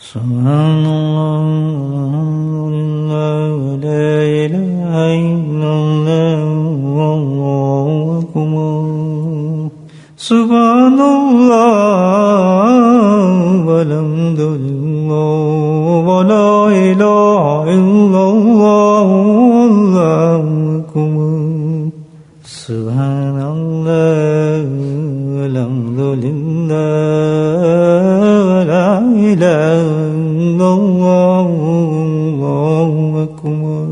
سبحان اللہ لا الہ الا اللہ واللہ اکبر سبحان اللہ والحمد للہ ولا الہ الا اللہ واللہ اکبر سبحان اللہ والحمد للہ ولا الہ الا اللہ واللہ اکبر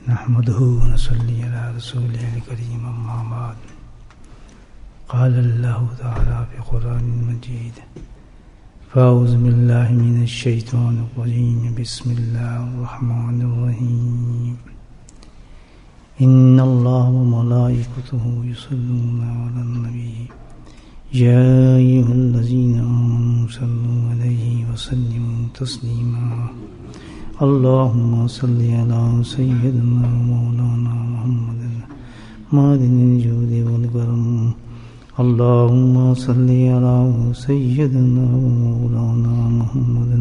نحمده ونصلي على رسوله الكريم أما بعد قال الله تعالى في القرآن المجيد فأعوذ بالله من الشيطان الرجيم بسم الله الرحمن الرحيم إن الله وملائكته يصلون على النبي يا أيها الذين آمنوا صلوا عليه وسلموا تسليما اللهم صل على سيدنا مولانا محمد معدن الجود والكرم اللهم صل على سيدنا مولانا محمد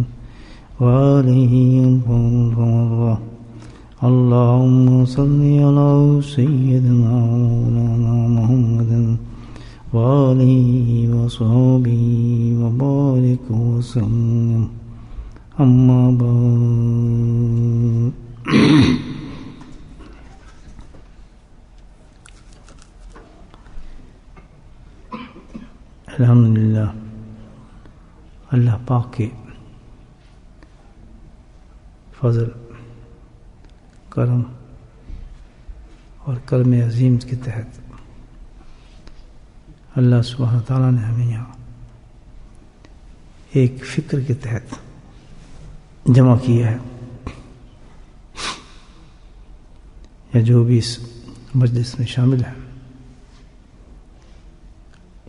وآله وصحبه اللهم صل على سيدنا مولانا محمد وآله وصحبه وبارك وسلم اما بعد الحمدللہ اللہ پاک کے فضل کرم اور کرم عظیم کے تحت اللہ سبحانہ تعالیٰ نے ہمیں یہاں ایک فکر کے تحت جمع کیا ہے یا جو بھی اس مجلس میں شامل ہے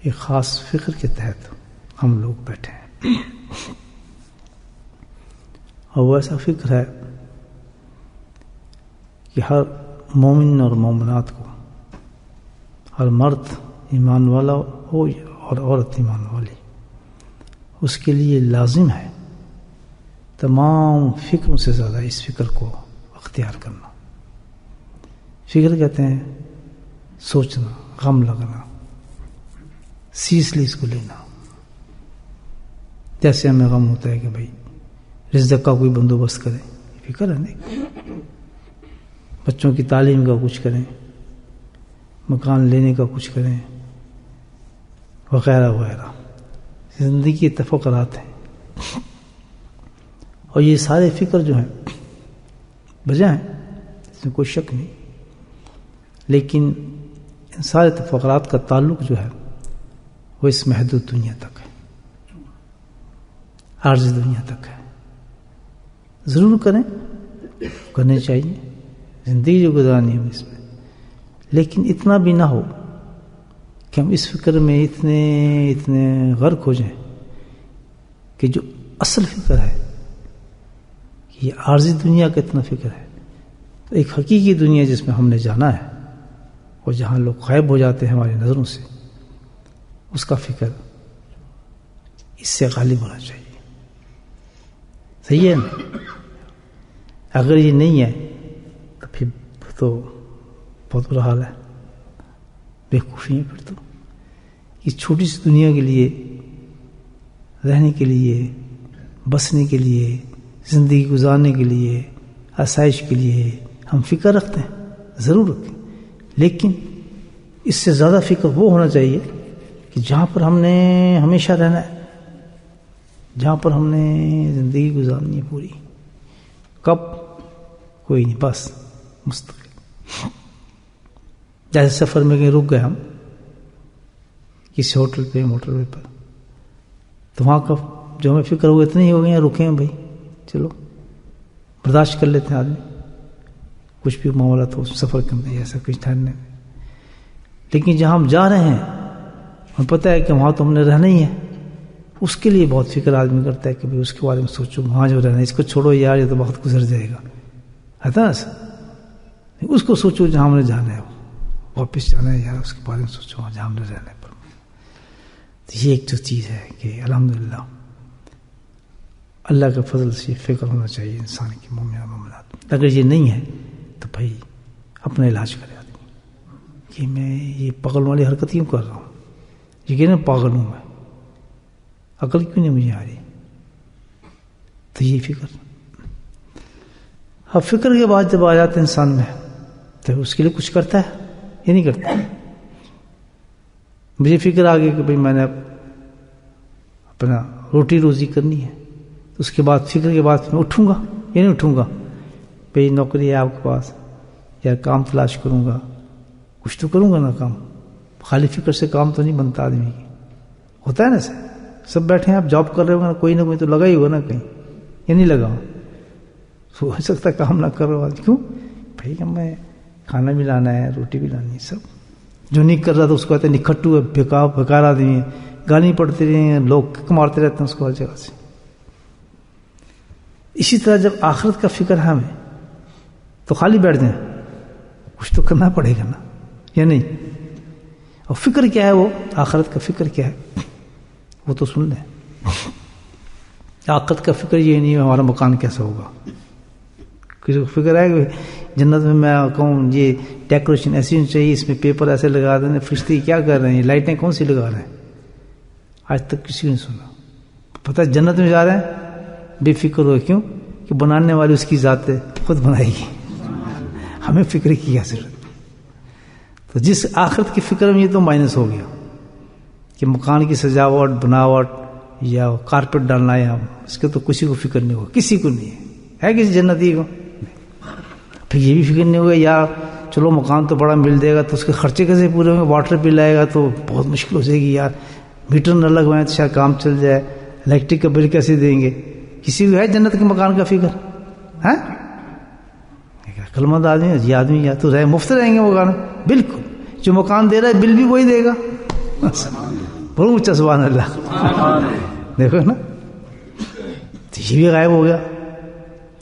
ایک خاص فکر کے تحت ہم لوگ بیٹھے ہیں اور وہ ایسا فکر ہے کہ ہر مومن اور مومنات کو ہر مرد ایمان والا ہو اور عورت ایمان والی اس کے لیے لازم ہے تمام فکروں سے زیادہ اس فکر کو اختیار کرنا. فکر کہتے ہیں سوچنا، غم لگنا، سیریسلی اس کو لینا. جیسے ہمیں غم ہوتا ہے کہ بھائی رزق کا کوئی بندوبست کریں، فکر ہے نہیں. بچوں کی تعلیم کا کچھ کریں، مکان لینے کا کچھ کریں، وغیرہ وغیرہ. زندگی کے تفکرات ہیں اور یہ سارے فکر جو ہیں بجا ہیں، اس میں کوئی شک نہیں. لیکن ان سارے تفکرات کا تعلق جو ہے وہ اس محدود دنیا تک ہے، عارضی دنیا تک ہے. ضرور کرنے چاہیے، زندگی جو گزارنی ہے اس میں، لیکن اتنا بھی نہ ہو کہ ہم اس فکر میں اتنے غرق ہو جائیں کہ جو اصل فکر ہے یہ عارضی دنیا کا اتنا فکر ہے. تو ایک حقیقی دنیا جس میں ہم نے جانا ہے اور جہاں لوگ غائب ہو جاتے ہیں ہماری نظروں سے، اس کا فکر اس سے غالب ہونا چاہیے. صحیح ہے نا؟ اگر یہ نہیں ہے تو پھر تو بہت برا حال ہے، بیوقوفی ہے. پھر تو اس چھوٹی سی دنیا کے لیے، رہنے کے لیے، بسنے کے لیے، زندگی گزارنے کے لیے، آسائش کے لیے ہم فکر رکھتے ہیں، ضرور رکھیں. لیکن اس سے زیادہ فکر وہ ہونا چاہیے کہ جہاں پر ہم نے ہمیشہ رہنا ہے، جہاں پر ہم نے زندگی گزارنی ہے پوری. کب؟ کوئی نہیں، بس مستقل. جیسے سفر میں کہیں رک گئے ہم کسی ہوٹل پہ، موٹر وے پر، تو وہاں کا جو ہمیں فکر ہوا اتنے ہی ہو گئے ہیں، رکے ہیں بھائی، چلو برداشت کر لیتے ہیں آدمی. کچھ بھی معاملہ تو سفر کرنے ایسا کچھ ٹھہرنے. لیکن جہاں ہم جا رہے ہیں ہمیں پتہ ہے کہ وہاں تو ہم نے رہنا ہی ہے، اس کے لیے بہت فکر آدمی کرتا ہے کہ بھائی اس کے بارے میں سوچو، وہاں جو رہنا ہے اس کو چھوڑو یار، یہ تو وقت گزر جائے گا، ہے نا. اس کو سوچو جہاں ہم نے جانا ہے، واپس جانا ہے یار، اس کے بارے میں سوچو جہاں ہم نے رہنا ہے. تو یہ ایک جو چیز ہے کہ الحمدللہ اللہ کے فضل سے فکر ہونا چاہیے انسان کی معاملات. اگر یہ نہیں ہے تو بھائی اپنا علاج کرے آدمی کہ میں یہ پاگل والی حرکت کیوں کر رہا ہوں, یہ کہ نا پاگل ہوں میں, عقل کیوں نہیں مجھے آ رہی. تو یہ فکر. اب فکر کے بعد جب آ جاتا ہے انسان میں تو اس کے لیے کچھ کرتا ہے یہ نہیں کرتا. مجھے فکر آ گئی کہ بھئی میں نے اپنا روٹی روزی کرنی ہے, اس کے بعد فکر کے بعد میں اٹھوں گا یا نہیں اٹھوں گا. بھئی نوکری ہے آپ کے پاس, یا کام تلاش کروں گا, کچھ تو کروں گا نا کام. خالی فکر سے کام تو نہیں بنتا آدمی کی. ہوتا ہے نا سب بیٹھے ہیں آپ جاب کر رہے ہو نا, کوئی نہ کوئی تو لگا ہی ہوگا نا کہیں, یا نہیں لگا ہو سکتا کام نہ کرو. کیوں بھائی میں کھانا بھی لانا ہے, روٹی بھی لانی ہے. سب جو نہیں کر رہا تھا اس کو کہتے ہیں نکھٹو ہے, بیکار آدمی ہے, گالی پڑتے رہے ہیں, لوگ مارتے رہتے ہیں اس کو ہر جگہ سے. اسی طرح جب آخرت کا فکر ہے ہمیں تو خالی بیٹھ جائیں, کچھ تو کرنا پڑے گا نا, یا نہیں. اور فکر کیا ہے, وہ آخرت کا فکر کیا ہے وہ تو سن لیں. آخرت کا فکر یہ نہیں ہے ہمارا مکان کیسا ہوگا. کسی کو فکر ہے کہ جنت میں میں کہوں یہ ڈیکوریشن ایسی ہونی چاہیے, اس میں پیپر ایسے لگا دیں, فرشتے کیا کر رہے ہیں, لائٹیں کون سی لگا رہے ہیں. آج تک کسی نے سنا. پتہ ہے جنت میں جا رہے ہیں بے فکر ہو. کیوں کہ بنانے والی اس کی ذات ہے, خود بنائے گی, ہمیں فکر کی کیا ضرورت. تو جس آخرت کی فکر میں یہ تو مائنس ہو گیا کہ مکان کی سجاوٹ بناوٹ یا کارپیٹ ڈالنا ہے, اس کے تو کسی کو فکر نہیں ہوگا, کسی کو نہیں ہے کسی جنتی کو. پھر یہ بھی فکر نہیں ہوگا یار چلو مکان تو بڑا مل جائے گا تو اس کے خرچے کیسے پورے ہوں گے, واٹر بل آئے گا تو بہت مشکل ہو جائے گی یار, میٹر نہ لگوائیں تو شاید کام چل جائے, الیکٹرک کا بل کیسے دیں گے. کسی کو ہے جنت کے مکان کا فکر ہے؟ عقل مند آدمی ہے یہ آدمی یا تو رہے مفت رہیں گے مکان, بالکل جو مکان دے رہا ہے بل بھی وہی دے گا. بڑا اونچا سبحان اللہ. دیکھو نا, تو یہ بھی غائب ہو گیا,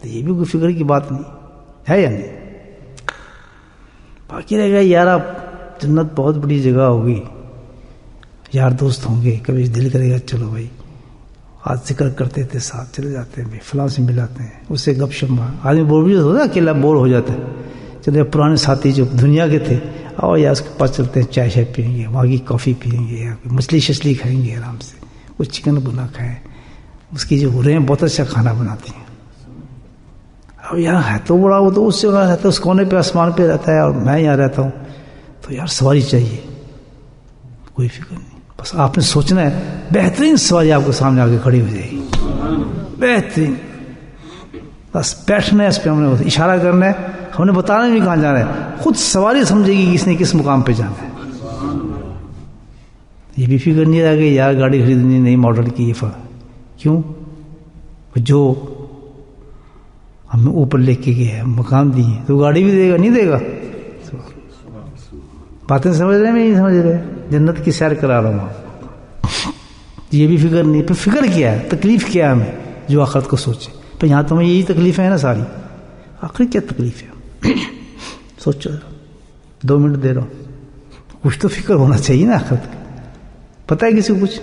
تو یہ بھی کوئی فکر کی بات نہیں ہے یا نہیں. باقی رہ گیا یار اب جنت بہت بڑی جگہ ہوگی, یار دوست ہوں گے, کبھی دل کرے گا چلو بھائی آج ذکر کرتے تھے ساتھ چلے جاتے ہیں, فلاں سے ملاتے ہیں, اس سے گپ شپ مار. آدمی بور بھی ہوتا ہے, اکیلا بور ہو جاتا ہے. چلے پرانے ساتھی جو دنیا کے تھے اور یا اس کے پاس چلتے ہیں, چائے پیئیں گے, وہاں کی کافی پیئیں گے, یا مچھلی شچلی کھائیں گے آرام سے, کچھ چکن بنا کھائیں, اس کی جو ہو رہے ہیں بہت اچھا کھانا بناتے ہیں. اب یار ہے تو بڑا, وہ تو اس جگہ رہتا ہے, اس کونے پہ آسمان پہ رہتا ہے, اور میں یہاں رہتا ہوں, تو یار سواری چاہیے, کوئی فکر نہیں. بس آپ نے سوچنا ہے, بہترین سواری آپ کے سامنے آ کے کھڑی ہو جائے گی, بہترین. بس بیٹھنا ہے, اس پہ ہم نے اشارہ کرنا ہے, ہم نے بتانا نہیں کہاں جانا ہے, خود سواری سمجھے گی کس نے کس مقام پہ جانا ہے. یہ بھی فکر نہیں رہا کہ یار گاڑی خریدنی نئی ماڈل کی, یہ کیوں جو ہمیں اوپر لے کے گئے مکان دیے تو گاڑی بھی دے گا نہیں دے گا. باتیں سمجھ رہے ہیں میں نہیں سمجھ رہے, جنت کی سیر کرا رہا ہوں. یہ بھی فکر نہیں. پھر فکر کیا ہے, تکلیف کیا ہے ہمیں جو آخرت کو سوچے. پھر یہاں تو ہمیں یہی تکلیفیں ہیں نا ساری, آخر کیا تکلیف ہے سوچو. 2 منٹ دے رہا ہوں, کچھ تو فکر ہونا چاہیے نا آخرت کا. پتہ ہے کسی کو کچھ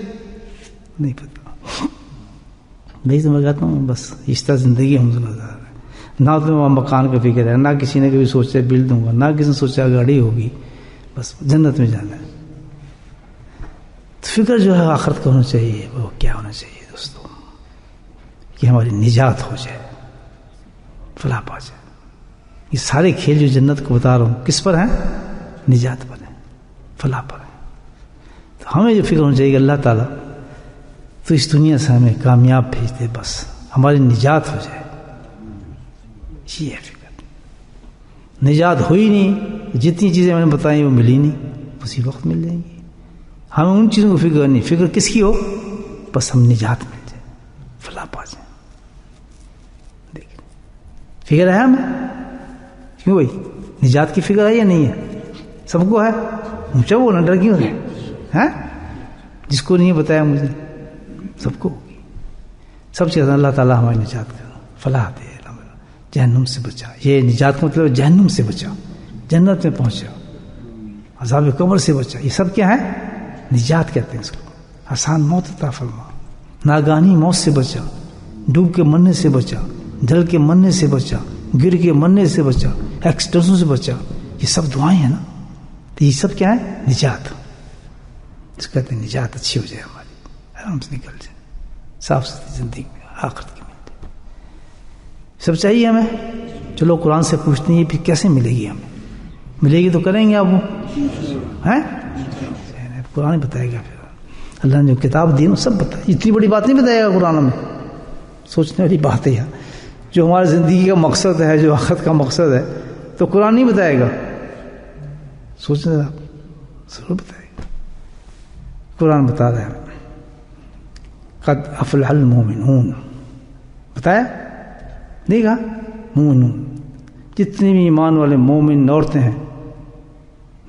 نہیں پتا. نہیں تو میں کہتا ہوں بس اس طرح زندگی ہم نظر ہے, نہ تو وہاں مکان کا فکر ہے, نہ کسی نے کبھی سوچا بل دوں گا, نہ کسی نے سوچا گاڑی ہوگی, بس جنت میں جانا ہے. تو فکر جو ہے آخرت کا ہونا چاہیے. وہ کیا ہونا چاہیے دوستوں, کہ ہماری نجات ہو جائے, فلاح پا جائے. یہ سارے کھیل جو جنت کو بتا رہا ہوں کس پر ہیں, نجات پر ہیں, فلاح پر ہیں. تو ہمیں جو فکر ہونا چاہیے کہ اللہ تعالیٰ تو اس دنیا سے ہمیں کامیاب بھیج دے, بس ہماری نجات ہو جائے. یہ ہے فکر. نجات ہوئی نہیں, جتنی چیزیں میں نے بتائیں وہ ملی نہیں, اسی وقت مل جائیں گی. ہمیں ان چیزوں کو فکر نہیں, فکر کس کی ہو, بس ہم نجات مل جائے, فلاح پا جائیں. دیکھیں فکر ہے ہمیں, کیوں بھائی نجات کی فکر ہے یا نہیں ہے؟ سب کو ہے. اونچا وہ نہ ڈر کیوں ہے, جس کو نہیں بتایا مجھے سب کو ہوگی. سب چیزیں اللہ تعالیٰ ہماری نجات کر, فلاح دے, جہنم سے بچا. یہ نجات کا مطلب جہنم سے بچا, جنت میں پہنچا, عذاب قبر سے بچا. یہ سب کیا ہے, نجات کہتے ہیں اس کو. آسان موت عطا فرما, ناگانی موت سے بچا, ڈوب کے مرنے سے بچا، جل کے مرنے سے بچا، گر کے مرنے سے بچا، ایکسیڈنٹوں سے بچا، یہ سب دعائیں ہیں نا. تو یہ سب کیا ہے؟ نجات. اس کہتے ہیں نجات اچھی ہو جائے ہماری، آرام سے نکل جائے، صاف ستھری زندگی میں آخرت کی ملتی. سب چاہیے ہمیں. چلو قرآن سے پوچھتے ہیں یہ پھر کیسے ملے گی ہمیں؟ ملے گی تو کریں گے آپ وہ ہیں؟ قرآن بتائے گا. پھر اللہ نے جو کتاب دی نا سب بتایا. اتنی بڑی بات نہیں بتائے گا قرآن میں، سوچنے والی بات ہے یار. جو ہماری زندگی کا مقصد ہے، جو آخرت کا مقصد ہے، تو قرآن نہیں بتائے گا. سوچنے آپ ضرور بتائے گا. قرآن بتا رہا ہے قد افلح المومنون. بتایا نہیں کہا؟ مومنون جتنے بھی ایمان والے مومن عورتیں ہیں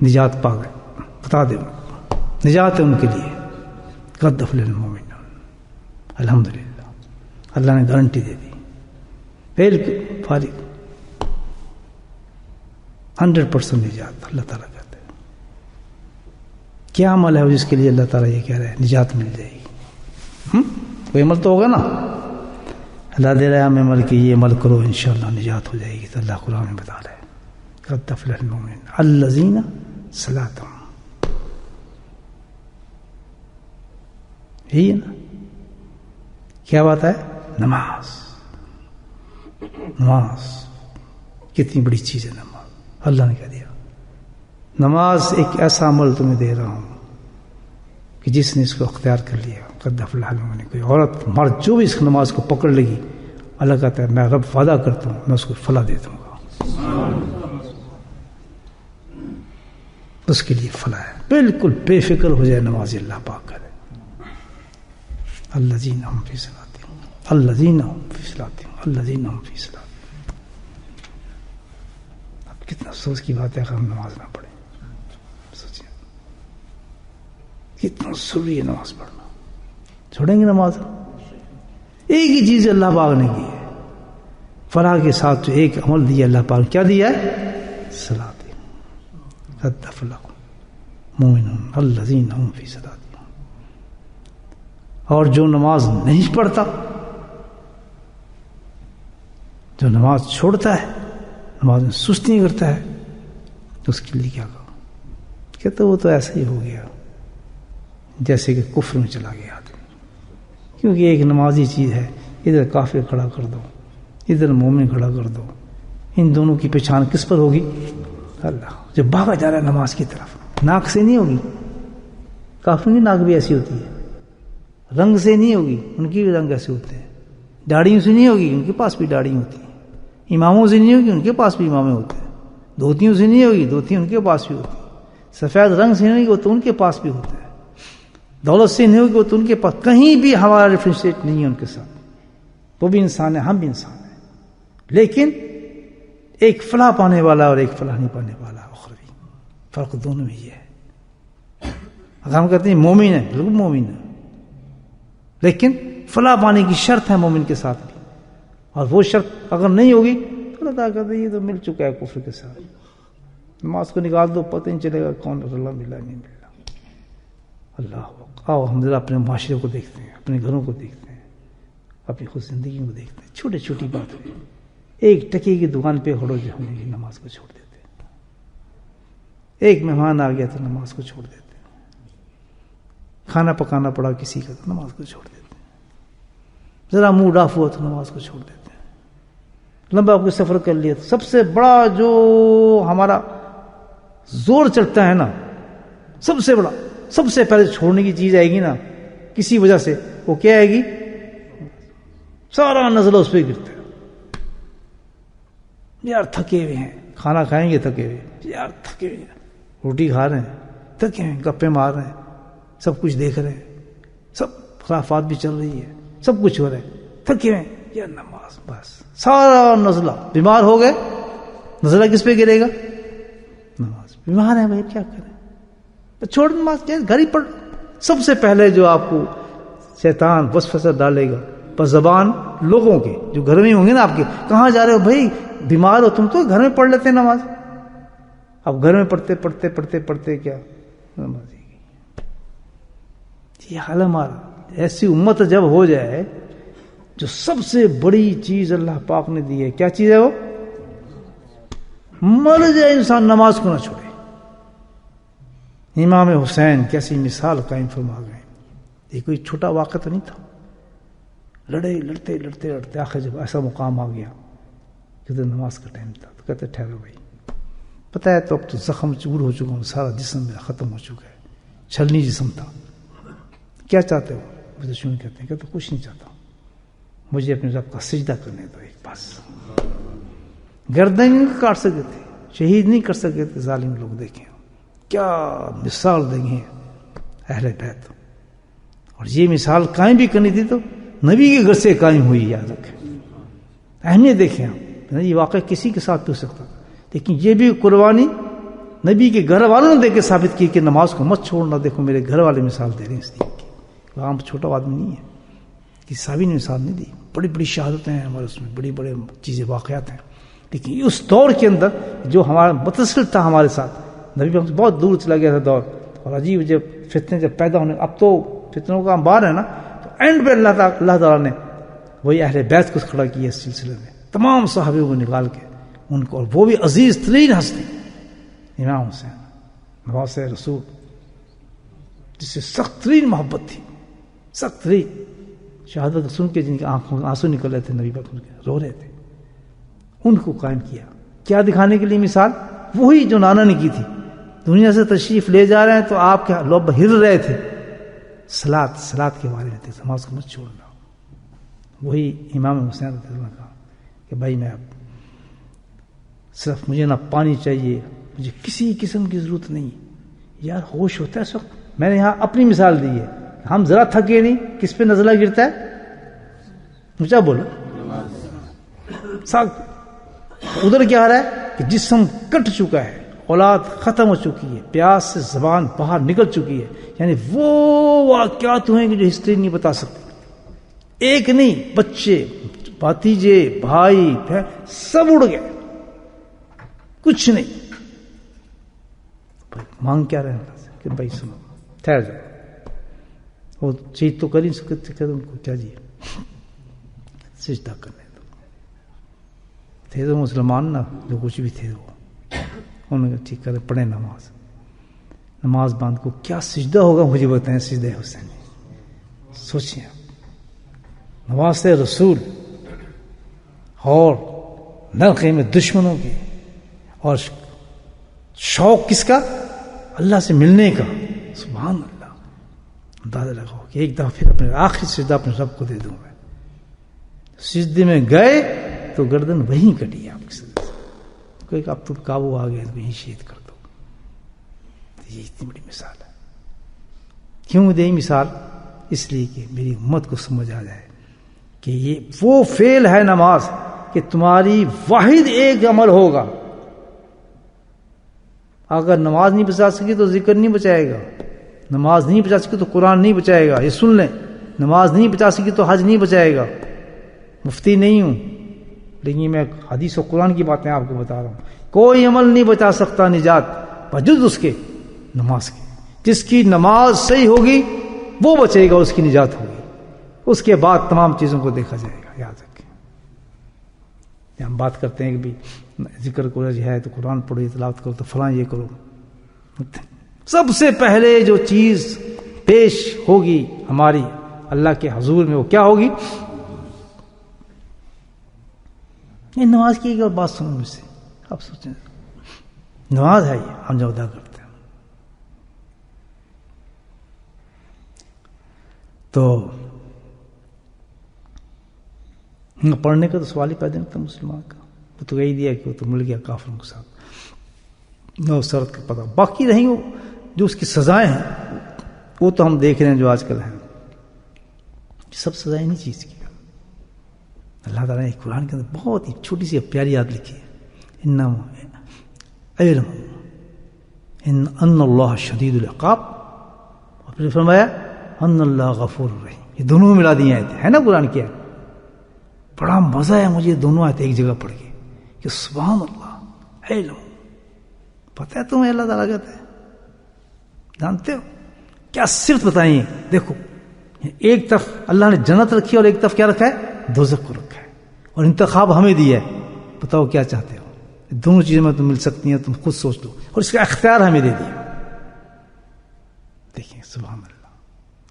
نجات پا گئے. بتا دے نجات ہے ان کے لیے. قد افلح المومنون. الحمدللہ اللہ نے گارنٹی دے دی. بالکل فارغ 100% نجات اللہ تعالیٰ کہتے ہیں. کیا عمل ہے جس کے لیے اللہ تعالیٰ یہ کہہ رہے ہیں نجات مل جائے گی؟ کوئی عمل تو ہوگا نا. اللہ دے رہا ہے ہمیں عمل کہ یہ عمل کرو انشاءاللہ نجات ہو جائے گی. تو اللہ قرآن میں بتا رہے ہیں قد افلح المؤمنون الذین صلاتهم. یہی ہے نا. کیا بات ہے؟ نماز. نماز کتنی بڑی چیز ہے نماز. اللہ نے کہہ دیا نماز ایک ایسا عمل تمہیں دے رہا ہوں کہ جس نے اس کو اختیار کر لیا قد افلح المؤمنون. کوئی عورت مرد جو بھی اس نماز کو پکڑ لگی اللہ کہتا ہے میں رب وعدہ کرتا ہوں میں اس کو فلاح دے دوں گا. اس کے لیے فلاح ہے. بالکل بے فکر ہو جائے نماز اللہ پاک کرے. الذین هم فی صلاتہم الذین هم فی صلاتہم الذین هم فی صلاتہم. اب کتنا افسوس کی بات ہے کہ ہم نماز نہ پڑھیں. سوچیں کتنا ضروری ہے نماز پڑھنا. چھوڑیں گے نماز؟ ایک ہی چیز اللہ پاک نے کی ہے فلاح کے ساتھ. جو ایک عمل دیا اللہ پاک کیا دیا ہے؟ صلاۃ. قد افلح المؤمنون الذین هم فی صلاتہم. اور جو نماز نہیں پڑھتا، جو نماز چھوڑتا ہے، نماز میں سستی کرتا ہے، تو اس کے لیے کیا کہو؟ کہتے وہ تو ایسا ہی ہو گیا جیسے کہ کفر میں چلا گیا آدمی. کیونکہ ایک نمازی چیز ہے، ادھر کافر کھڑا کر دو ادھر مومن کھڑا کر دو، ان دونوں کی پہچان کس پر ہوگی؟ اللہ. جو بھاگا جا رہا ہے نماز کی طرف ناک سے نہیں ہوگی. کافروں کی ناک بھی ایسی ہوتی ہے. رنگ سے نہیں ہوگی، ان کی بھی رنگ ایسے ہوتے ہیں. داڑھیوں سے نہیں ہوگی، ان کے پاس بھی داڑھی ہوتی ہیں. اماموں سے نہیں ہوگی، ان کے پاس بھی امامیں ہوتے ہیں. دھوتیوں سے نہیں ہوگی، دھوتی ان کے پاس بھی ہوتی ہیں. سفید رنگ سے نہیں ہوگی وہ تو ان کے پاس بھی ہوتا ہے. دولت سے نہیں ہوگی وہ تو ان کے پاس. کہیں بھی ہمارا ڈفرینشیٹ نہیں ہے ان کے ساتھ. وہ بھی انسان ہے، ہم بھی انسان ہیں. لیکن ایک فلاح پانے والا اور ایک فلاح نہیں پانے والا اخروی فرق دونوں میں یہ ہے. اگر ہم کہتے ہیں مومن ہے، بالکل مومن ہے، لیکن فلاح پانے کی شرط ہے مومن کے ساتھ بھی. اور وہ شرط اگر نہیں ہوگی تو اللہ تعالیٰ کہتے ہیں یہ تو مل چکا ہے کفر کے ساتھ. نماز کو نکال دو پتہ نہیں چلے گا کون اللہ ملا نہیں ملا. اللہ. آؤ ہم ذرا اپنے معاشرے کو دیکھتے ہیں، اپنے گھروں کو دیکھتے ہیں، اپنی خود زندگی کو دیکھتے ہیں. چھوٹی چھوٹی بات ہے. ایک ٹکے کی دکان پہ کھڑو جو ہم نماز کو چھوڑ دیتے ہیں. ایک مہمان آ گیا تو نماز کو چھوڑ دیتے ہیں. کھانا پکانا پڑا کسی کا تو نماز کو چھوڑ دیتے ہیں. ذرا موڈ آف ہوا تو نماز کو چھوڑ دیتے ہیں. لمبا کوئی سفر کر لیا تو سب سے بڑا جو ہمارا زور چلتا ہے نا، سب سے بڑا، سب سے پہلے چھوڑنے کی چیز آئے گی نا کسی وجہ سے، وہ کیا آئے گی؟ سارا نزلہ اس پہ گرتا ہے. یار تھکے ہوئے ہیں، کھانا کھائیں گے تھکے ہوئے، یار تھکے ہوئے ہیں، روٹی کھا رہے ہیں تھکے ہوئے، گپے مار رہے ہیں، سب کچھ دیکھ رہے ہیں، سب خرافات بھی چل رہی ہے، سب کچھ ہو رہا ہے، تھکے ہوئے ہیں، یا نماز. بس سارا نزلہ. بیمار ہو گئے، نزلہ کس پہ گرے گا؟ نماز. بیمار ہے بھائی کیا کریں، تو چھوڑ نماز، گھر ہی پڑھ. سب سے پہلے جو آپ کو شیطان وسوسہ ڈالے گا پر زبان لوگوں کے جو گھر میں ہوں گے نا آپ کے، کہاں جا رہے ہو بھائی، بیمار ہو تم تو گھر میں پڑھ لیتے نماز. اب گھر میں پڑھتے پڑھتے پڑھتے پڑھتے کیا نماز ہی گئی. یہ حال ہمارا. ایسی امت جب ہو جائے جو سب سے بڑی چیز اللہ پاک نے دی ہے، کیا چیز ہے وہ؟ مر جائے انسان نماز کو نہ چھوڑے۔ امام حسین کیسی مثال قائم فرما گئے، یہ کوئی چھوٹا واقعہ تو نہیں تھا، لڑتے آخر جب ایسا مقام آ گیا کہ ادھر نماز کا ٹائم تھا تو کہتے ٹھہرو بھائی، پتہ ہے تو اب تو زخم چور ہو چکا ہوں، سارا جسم میرا ختم ہو چکا ہے، چھلنی جسم تھا، کیا چاہتے ہو؟ مجھے سن کہتے ہیں کہ تو کچھ نہیں چاہتا، مجھے اپنے رب کا سجدہ کرنے دو ایک، بس۔ گردن نہیں کاٹ سکتے تھے، شہید نہیں کر سکتے تھے ظالم لوگ، دیکھیں کیا مثال دیں گے اہل بیت، اور یہ مثال قائم بھی کرنی تھی تو نبی کے گھر سے قائم ہوئی، یاد رکھیں، اہمیت دیکھیں آپ، یہ واقعہ کسی کے ساتھ بھی ہو سکتا، لیکن یہ بھی قربانی نبی کے گھر والوں نے دے کے ثابت کی کہ نماز کو مت چھوڑنا، دیکھو میرے گھر والے مثال دے رہے ہیں اس لیے کہ عام چھوٹا آدمی نہیں ہے، کسی صحابی نے مثال نہیں دی، بڑی بڑی شہادتیں ہیں ہمارے اس میں، بڑی بڑے چیزیں واقعات ہیں، لیکن اس دور کے اندر جو ہمارا متصل تھا ہمارے ساتھ، نبی ہم سے بہت دور چلا گیا تھا دور، اور عجیب جب فتنے جب پیدا ہونے، اب تو فتنوں کا انبار ہے نا، تو اینڈ پہ اللہ تعالیٰ نے وہی اہل بیت کو کھڑا کیا اس سلسلے میں، تمام صحابیوں کو نکال کے ان کو، اور وہ بھی عزیز ترین ہستی امام حسین نواسہ رسول، جس سے سخت ترین محبت تھی، سخت ترین، شہادت سن کے جن کی آنکھوں آنسو نکل رہے تھے، نبی پاک رو رہے تھے، ان کو قائم کیا، کیا دکھانے کے لیے مثال؟ وہی جو نانا نے کی تھی، دنیا سے تشریف لے جا رہے ہیں تو آپ کے لب ہل رہے تھے، سلاد کے بارے میں تھے، نماز کو مت چھوڑنا، وہی امام حسین رضی اللہ عنہ نے کہا کہ بھائی میں اب صرف مجھے نہ پانی چاہیے، مجھے کسی قسم کی ضرورت نہیں، یار ہوش ہوتا ہے اس وقت، میں نے یہاں اپنی مثال دی ہے، ہم ذرا تھکے نہیں، کس پہ نزلہ گرتا ہے؟ مجھے بولو، ادھر کیا ہو رہا ہے کہ جسم کٹ چکا ہے، اولاد ختم ہو چکی ہے، پیاس سے زبان باہر نکل چکی ہے، یعنی وہ واقعات ہوئیں کہ جو ہسٹری نہیں بتا سکتی، ایک نہیں، بچے، بھتیجے، بھائی، سب اڑ گئے، کچھ نہیں، مانگ کیا رہے ہیں کہ بھائی سنو ٹھہر جاؤ، وہ چیز تو کر ہی سکتے تھے، ان کو کیا جی سجدہ کرنے دو، تھے تو مسلمان نا، جو کچھ بھی تھے وہ، انہوں نے ٹھیک کرے، پڑھے نماز باندھ کو، کیا سجدہ ہوگا مجھے بتائیں، سجدہ حسین، سوچیں نواز رسول، اور نرخے میں دشمنوں کے، اور شوق کس کا؟ اللہ سے ملنے کا، سبحان اللہ، اندازہ لگاؤ کہ ایک دفعہ پھر اپنے آخری سجدہ اپنے رب کو دے دوں میں، سجدے میں گئے تو گردن وہیں کٹی آپ کی سجدے سے، کوئی اب تو قابو آ گیا تو وہیں شہید کر دو، یہ اتنی بڑی مثال ہے۔ کیوں دے مثال؟ اس لیے کہ میری امت کو سمجھ آ جائے کہ یہ وہ فعل ہے نماز کہ تمہاری واحد ایک عمل ہوگا، اگر نماز نہیں بچا سکی تو ذکر نہیں بچائے گا، نماز نہیں بچا سکی تو قرآن نہیں بچائے گا، یہ سن لیں، نماز نہیں بچا سکی تو حج نہیں بچائے گا، مفتی نہیں ہوں لیکن میں حدیث و قرآن کی باتیں آپ کو بتا رہا ہوں، کوئی عمل نہیں بچا سکتا نجات بجز اس کے نماز کے، جس کی نماز صحیح ہوگی وہ بچے گا، اس کی نجات ہوگی، اس کے بعد تمام چیزوں کو دیکھا جائے گا، یاد رکھیں۔ ہم بات کرتے ہیں کہ بھی ذکر کو ہے تو قرآن پڑھو، تلاوت کرو تو فلاں یہ کرو، سب سے پہلے جو چیز پیش ہوگی ہماری اللہ کے حضور میں وہ کیا ہوگی؟ یہ نماز کی ایک اور بات سنو مجھ سے، آپ سوچیں، نماز ہے یہ ہم جو ادا کرتے ہیں، تو پڑھنے کا تو سوال ہی پیدا نہیں تھا مسلمان کا، وہ تو یہی دیا کہ وہ تو مل گیا کافروں کے ساتھ، نو سرد کا پتہ، باقی رہیں وہ جو اس کی سزائیں ہیں وہ تو ہم دیکھ رہے ہیں جو آج کل ہیں، سب سزائیں نہیں چیز کی، اللہ تعالیٰ نے قرآن کے اندر بہت ہی چھوٹی سی پیاری یاد لکھی ہے، علم ان اللہ شدید العقاب، اور پھر فرمایا ان اللہ غفور الرحیم، یہ دونوں ملا دی آیتیں ہے نا قرآن کی، بڑا مزہ ہے مجھے دونوں آیتیں ایک جگہ پڑھ کے کہ سبحان اللہ، علم، پتہ ہے تمہیں اللہ تعالیٰ کہتا ہے، جانتے ہو کیا صفت بتائیں، دیکھو ایک طرف اللہ نے جنت رکھی اور ایک طرف کیا رکھا ہے؟ دوزخ کو رکھا ہے، اور انتخاب ہمیں دیا ہے، بتاؤ کیا چاہتے ہو، دونوں چیزیں میں تم مل سکتی ہیں، تم خود سوچ لو، اور اس کا اختیار ہمیں دے دیا. دیکھیں سبحان اللہ،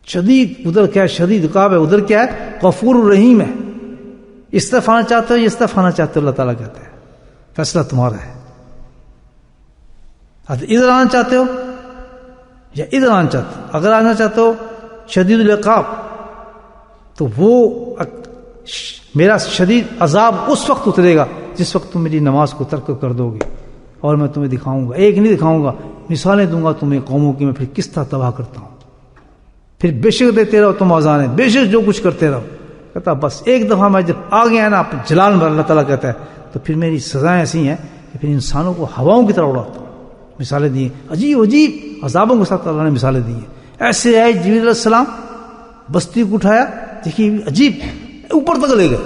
شدید ادھر کیا ہے، شدید عقاب ہے، ادھر کیا ہے، غفور الرحیم ہے. اس طرف آنا چاہتے ہو، اس طرف آنا چاہتے ہو، اللہ تعالیٰ کہتا ہے فیصلہ تمہارا ہے. ادھر آنا چاہتے ہو یا ادھر آنا چاہتے ہو. اگر آنا چاہتے ہو شدید العقاب، تو وہ میرا شدید عذاب اس وقت اترے گا جس وقت تم میری نماز کو ترک کر دو گے، اور میں تمہیں دکھاؤں گا، ایک نہیں دکھاؤں گا، مثالیں دوں گا تمہیں قوموں کی، میں پھر کس طرح تباہ کرتا ہوں. پھر بے شک دیتے رہو تم آزانے، بے شک جو کچھ کرتے رہو. کہتا بس ایک دفعہ میں جب آ گیا نا جلال میں، اللہ تعالیٰ کہتا ہے، تو پھر میری سزائیں ایسی ہیں کہ پھر انسانوں کو ہواؤں کی طرح اڑاتا ہوں. مثالیں دی، عجیب عجیب عذابوں کے ساتھ اللہ نے مثالیں دی ہیں. ایسے آئے جبریل علیہ السلام، بستی کو اٹھایا، دیکھیے عجیب، اوپر تک لے گئے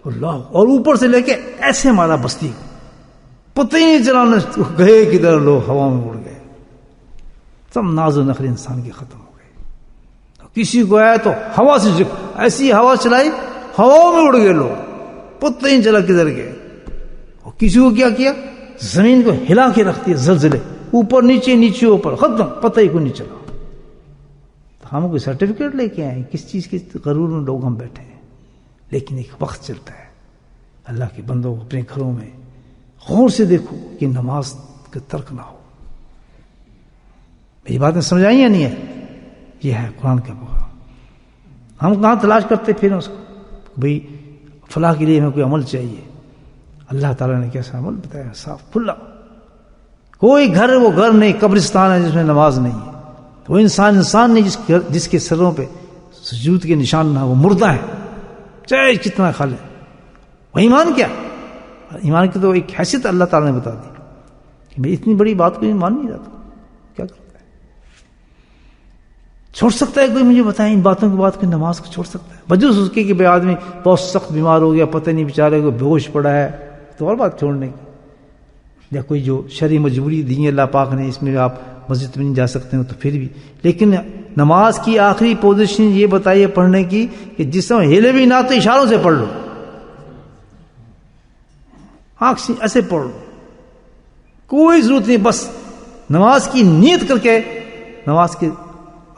اللہ، اور اوپر سے لے کے ایسے مارا بستی کو، پتہ ہی نہیں چلا گئے کدھر، لوگ ہواؤں میں اڑ گئے. سب ناز و نخل انسان کے ختم ہو گئے. کسی کو آیا تو ہوا سے ایسی ہوا چلائی، ہواؤں میں اڑ گئے لوگ، پتہ ہی نہیں چلا کدھر گئے. اور کسی کو کیا کیا، زمین کو ہلا کے رکھتی ہے، زلزلے، اوپر نیچے نیچے اوپر، ختم، پتہ ہی کو نہیں چلا. ہم کوئی سرٹیفکیٹ لے کے آئے، کس چیز کے غرور میں لوگ ہم بیٹھے ہیں. لیکن ایک وقت چلتا ہے، اللہ کے بندوں کو اپنے گھروں میں غور سے دیکھو کہ نماز کا ترک نہ ہو. میری باتیں سمجھائیں یا نہیں ہے؟ یہ ہے قرآن کا پروگرام. ہم کہاں تلاش کرتے پھر اس کو، بھئی فلاح کے لیے ہمیں کوئی عمل چاہیے. اللہ تعالیٰ نے کیسا عمل بتایا، صاف کھلا. کوئی گھر وہ گھر نہیں، قبرستان ہے جس میں نماز نہیں ہے. وہ انسان نہیں جس کے سروں پہ سجود کے نشان نہ، وہ مردہ ہے، چاہے کتنا کھا لے. وہ ایمان کیا، ایمان کی تو ایک حیثیت اللہ تعالیٰ نے بتا دی کہ میں اتنی بڑی بات کو ایمان نہیں رہتا. کیا کرتا ہے، چھوڑ سکتا ہے کوئی؟ مجھے بتائیں، ان باتوں کے بعد کوئی نماز کو چھوڑ سکتا ہے؟ بجوز اس کے کہ بے آدمی بہت سخت بیمار ہو گیا، پتہ نہیں بیچارے کو بے ہوش پڑا ہے، تو اور بات چھوڑنے کی. یا کوئی جو شرعی مجبوری دی ہے اللہ پاک نے، اس میں آپ مسجد میں نہیں جا سکتے ہو تو پھر بھی. لیکن نماز کی آخری پوزیشن یہ بتائیے پڑھنے کی کہ جس میں ہلے بھی نہ تو اشاروں سے پڑھ لو، آنکھ سے ایسے پڑھ لو، کوئی ضرورت نہیں. بس نماز کی نیت کر کے نماز کے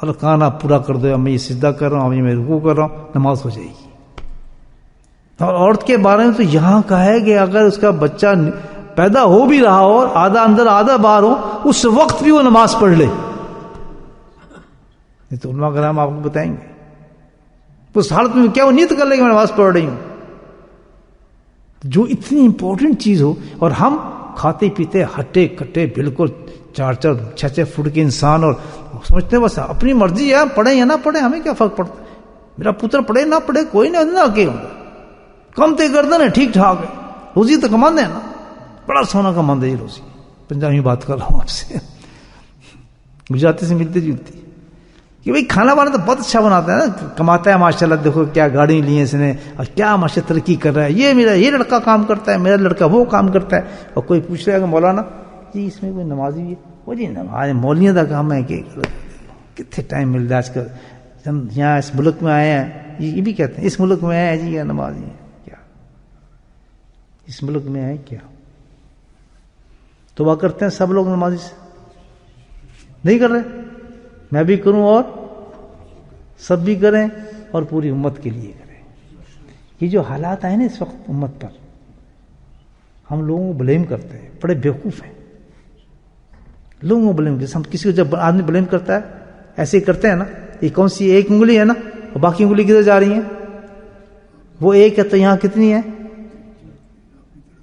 ارکان آپ پورا کر دو، میں یہ سجدہ کر رہا ہوں، میں رکوع کر رہا ہوں، نماز ہو جائے گی. اور عورت کے بارے میں تو یہاں کہا ہے کہ اگر اس کا بچہ پیدا ہو بھی رہا ہو اور آدھا اندر آدھا باہر ہو، اس وقت بھی وہ نماز پڑھ لے. یہ تو علماء کرام آپ کو بتائیں گے. اس حالت میں کیا وہ نیت کر لے کہ میں نماز پڑھ رہی ہوں، جو اتنی امپورٹنٹ چیز ہو. اور ہم کھاتے پیتے ہٹے کٹے بالکل 4-4 6-6 فٹ کے انسان، اور سمجھتے ہیں بس اپنی مرضی ہے، پڑھیں یا نہ پڑھیں ہمیں کیا فرق پڑتا ہے، میرا پتر پڑھے نہ پڑھے کوئی نہ کہ کم تے گردن ہے، ٹھیک ٹھاک ہے، روزی تو کماندے ہیں نا، بڑا سونا کماندے یہ روزی. پنجابی بات کر رہا ہوں آپ سے، گجراتی سے ملتی جلتی، کہ بھئی کھانا بانا تو بہت اچھا بناتا ہے نا، کماتا ہے ماشاءاللہ، دیکھو کیا گاڑی لی ہے اس نے، اور کیا ماشاءاللہ ترقی کر رہا ہے، یہ لڑکا کام کرتا ہے، میرا لڑکا وہ کام کرتا ہے. اور کوئی پوچھ رہا ہے کہ مولانا جی اس میں کوئی نمازی بھی ہے؟ وہ جی نماز مولیوں کا کام ہے کہ کتنے ٹائم مل رہا ہے آج کل، ہم یہاں اس ملک میں آئے ہیں، یہ بھی کہتے ہیں اس ملک میں آئے ہیں جی، یہ نمازی ہیں کیا، اس ملک میں آئے کیا؟ توبہ کرتے ہیں سب لوگ نمازی سے؟ نہیں کر رہے. میں بھی کروں اور سب بھی کریں اور پوری امت کے لیے کریں. یہ جو حالات آئے نا اس وقت امت پر، ہم لوگوں کو بلیم کرتے ہیں، بڑے بیوقوف ہیں. لوگوں کو بلیم کرتے ہیں. ہم کسی کو جب آدمی بلیم کرتا ہے ایسے ہی کرتے ہیں نا، یہ کون سی ایک انگلی ہے نا، اور باقی انگلی کدھر جا رہی ہیں؟ وہ ایک ہے تو یہاں کتنی ہے؟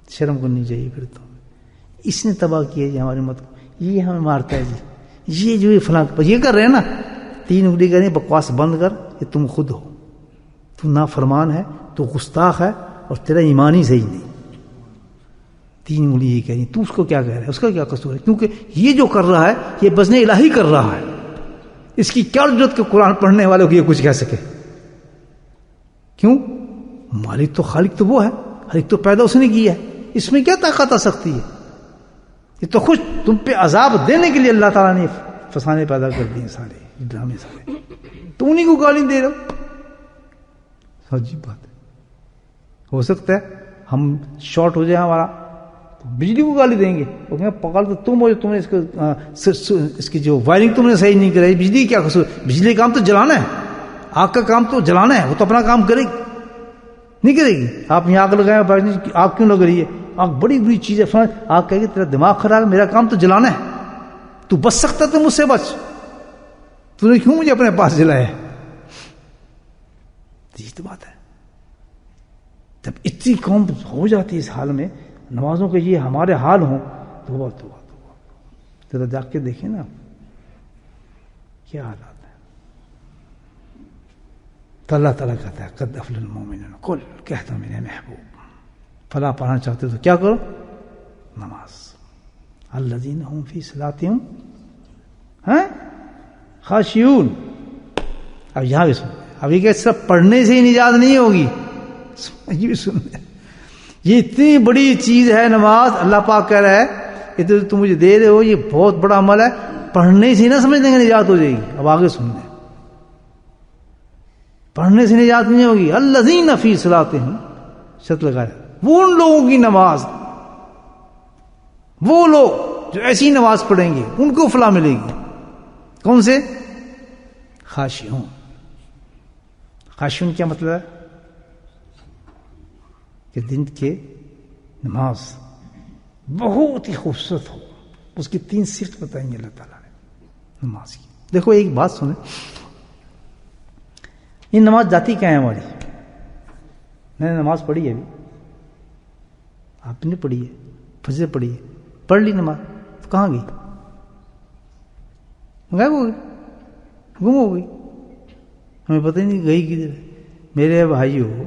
شرم کرنی چاہیے. پھر تو اس نے تباہ کیا جی ہماری امت کو، یہ ہمیں مارتا ہے جی، یہ جو فلاں یہ کر رہے ہیں نا، 3 انگلی کر رہے ہیں، بکواس بند کر، یہ تم خود ہو، تو نافرمان ہے، تو گستاخ ہے، اور تیرا ایمان ہی صحیح نہیں. 3 انگلی یہ کہہ رہی، تو اس کو کیا کہہ رہا ہے؟ اس کا کیا قصور ہے؟ کیونکہ یہ جو کر رہا ہے یہ بزن الہی کر رہا ہے. اس کی کیا ضرورت کہ قرآن پڑھنے والوں کو یہ کچھ کہہ سکے؟ کیوں؟ مالک تو خالق تو وہ ہے، خالق تو پیدا اس نے کیا ہے، اس میں کیا طاقت آ سکتی ہے؟ یہ تو خوش تم پہ عذاب دینے کے لیے اللہ تعالیٰ نے فسانے پیدا کر دیے سارے ڈرامے سارے، تو انہیں کو گالی دے رہا ہو. عجیب بات ہے. ہو سکتا ہے ہم شارٹ ہو جائے ہمارا تو بجلی کو گالی دیں گے، وہ کہیں پکڑ تو تم ہو، تم نے اس کی جو وائرنگ تم نے صحیح نہیں کرائی، بجلی کیا قصور؟ بجلی کا کام تو جلانا ہے، آگ کا کام تو جلانا ہے، وہ تو اپنا کام کرے گی نہیں کرے گی. آپ یہاں آگ لگائیں، آگ کیوں لگ رہی ہے؟ آگ بڑی بری چیز ہے. آگ کہے گی تیرا دماغ خراب ہے، میرا کام تو جلانا ہے، تو بچ سکتا تو مجھ سے بچ، تو نے کیوں مجھے اپنے پاس جلایا؟ یہی تو بات ہے. جب اتنی قوم ہو جاتی ہے اس حال میں، نمازوں کے یہ ہمارے حال ہوں تو بات ذرا جا کے دیکھیں نا کیا حالات ہیں. تو اللہ تعالیٰ کہتا ہے قد افلح المؤمنون، قل کہتا میرے محبوب فلاح پڑھنا چاہتے تو کیا کرو؟ نماز. الذین هم فی صلاتہم خاشعون. اب یہاں بھی سن، ابھی کہ صرف پڑھنے سے ہی نجات نہیں ہوگی، یہ بھی سن، یہ اتنی بڑی چیز ہے نماز. اللہ پاک کہہ رہا ہے کہ تم مجھے دے رہے ہو، یہ بہت بڑا عمل ہے، پڑھنے سے ہی نہ سمجھنے کا نجات ہو جائے گی. اب آگے سن لیں، پڑھنے سے نجات نہیں ہوگی. الذین فی صلاتہم، شرط لگایا، وہ ان لوگوں کی نماز، وہ لوگ جو ایسی نماز پڑھیں گے ان کو فلاح ملے گی. کون سے؟ خاشعون. خاشعون کیا مطلب ہے؟ کہ دن کے نماز بہت ہی خوبصورت ہو. اس کی 3 صفت بتائیں گے اللہ تعالیٰ نے نماز کی. دیکھو ایک بات سنیں، یہ نماز جاتی کیا ہے ہماری؟ میں نے نماز پڑھی ہے ابھی، آپ نے پڑھی ہے، فجر پڑھی ہے، پڑھ لی نماز، تو کہاں گئی؟ غائب ہو گئی، گم ہو گئی، ہمیں پتہ ہی نہیں گئی کدھر. میرے بھائیوں،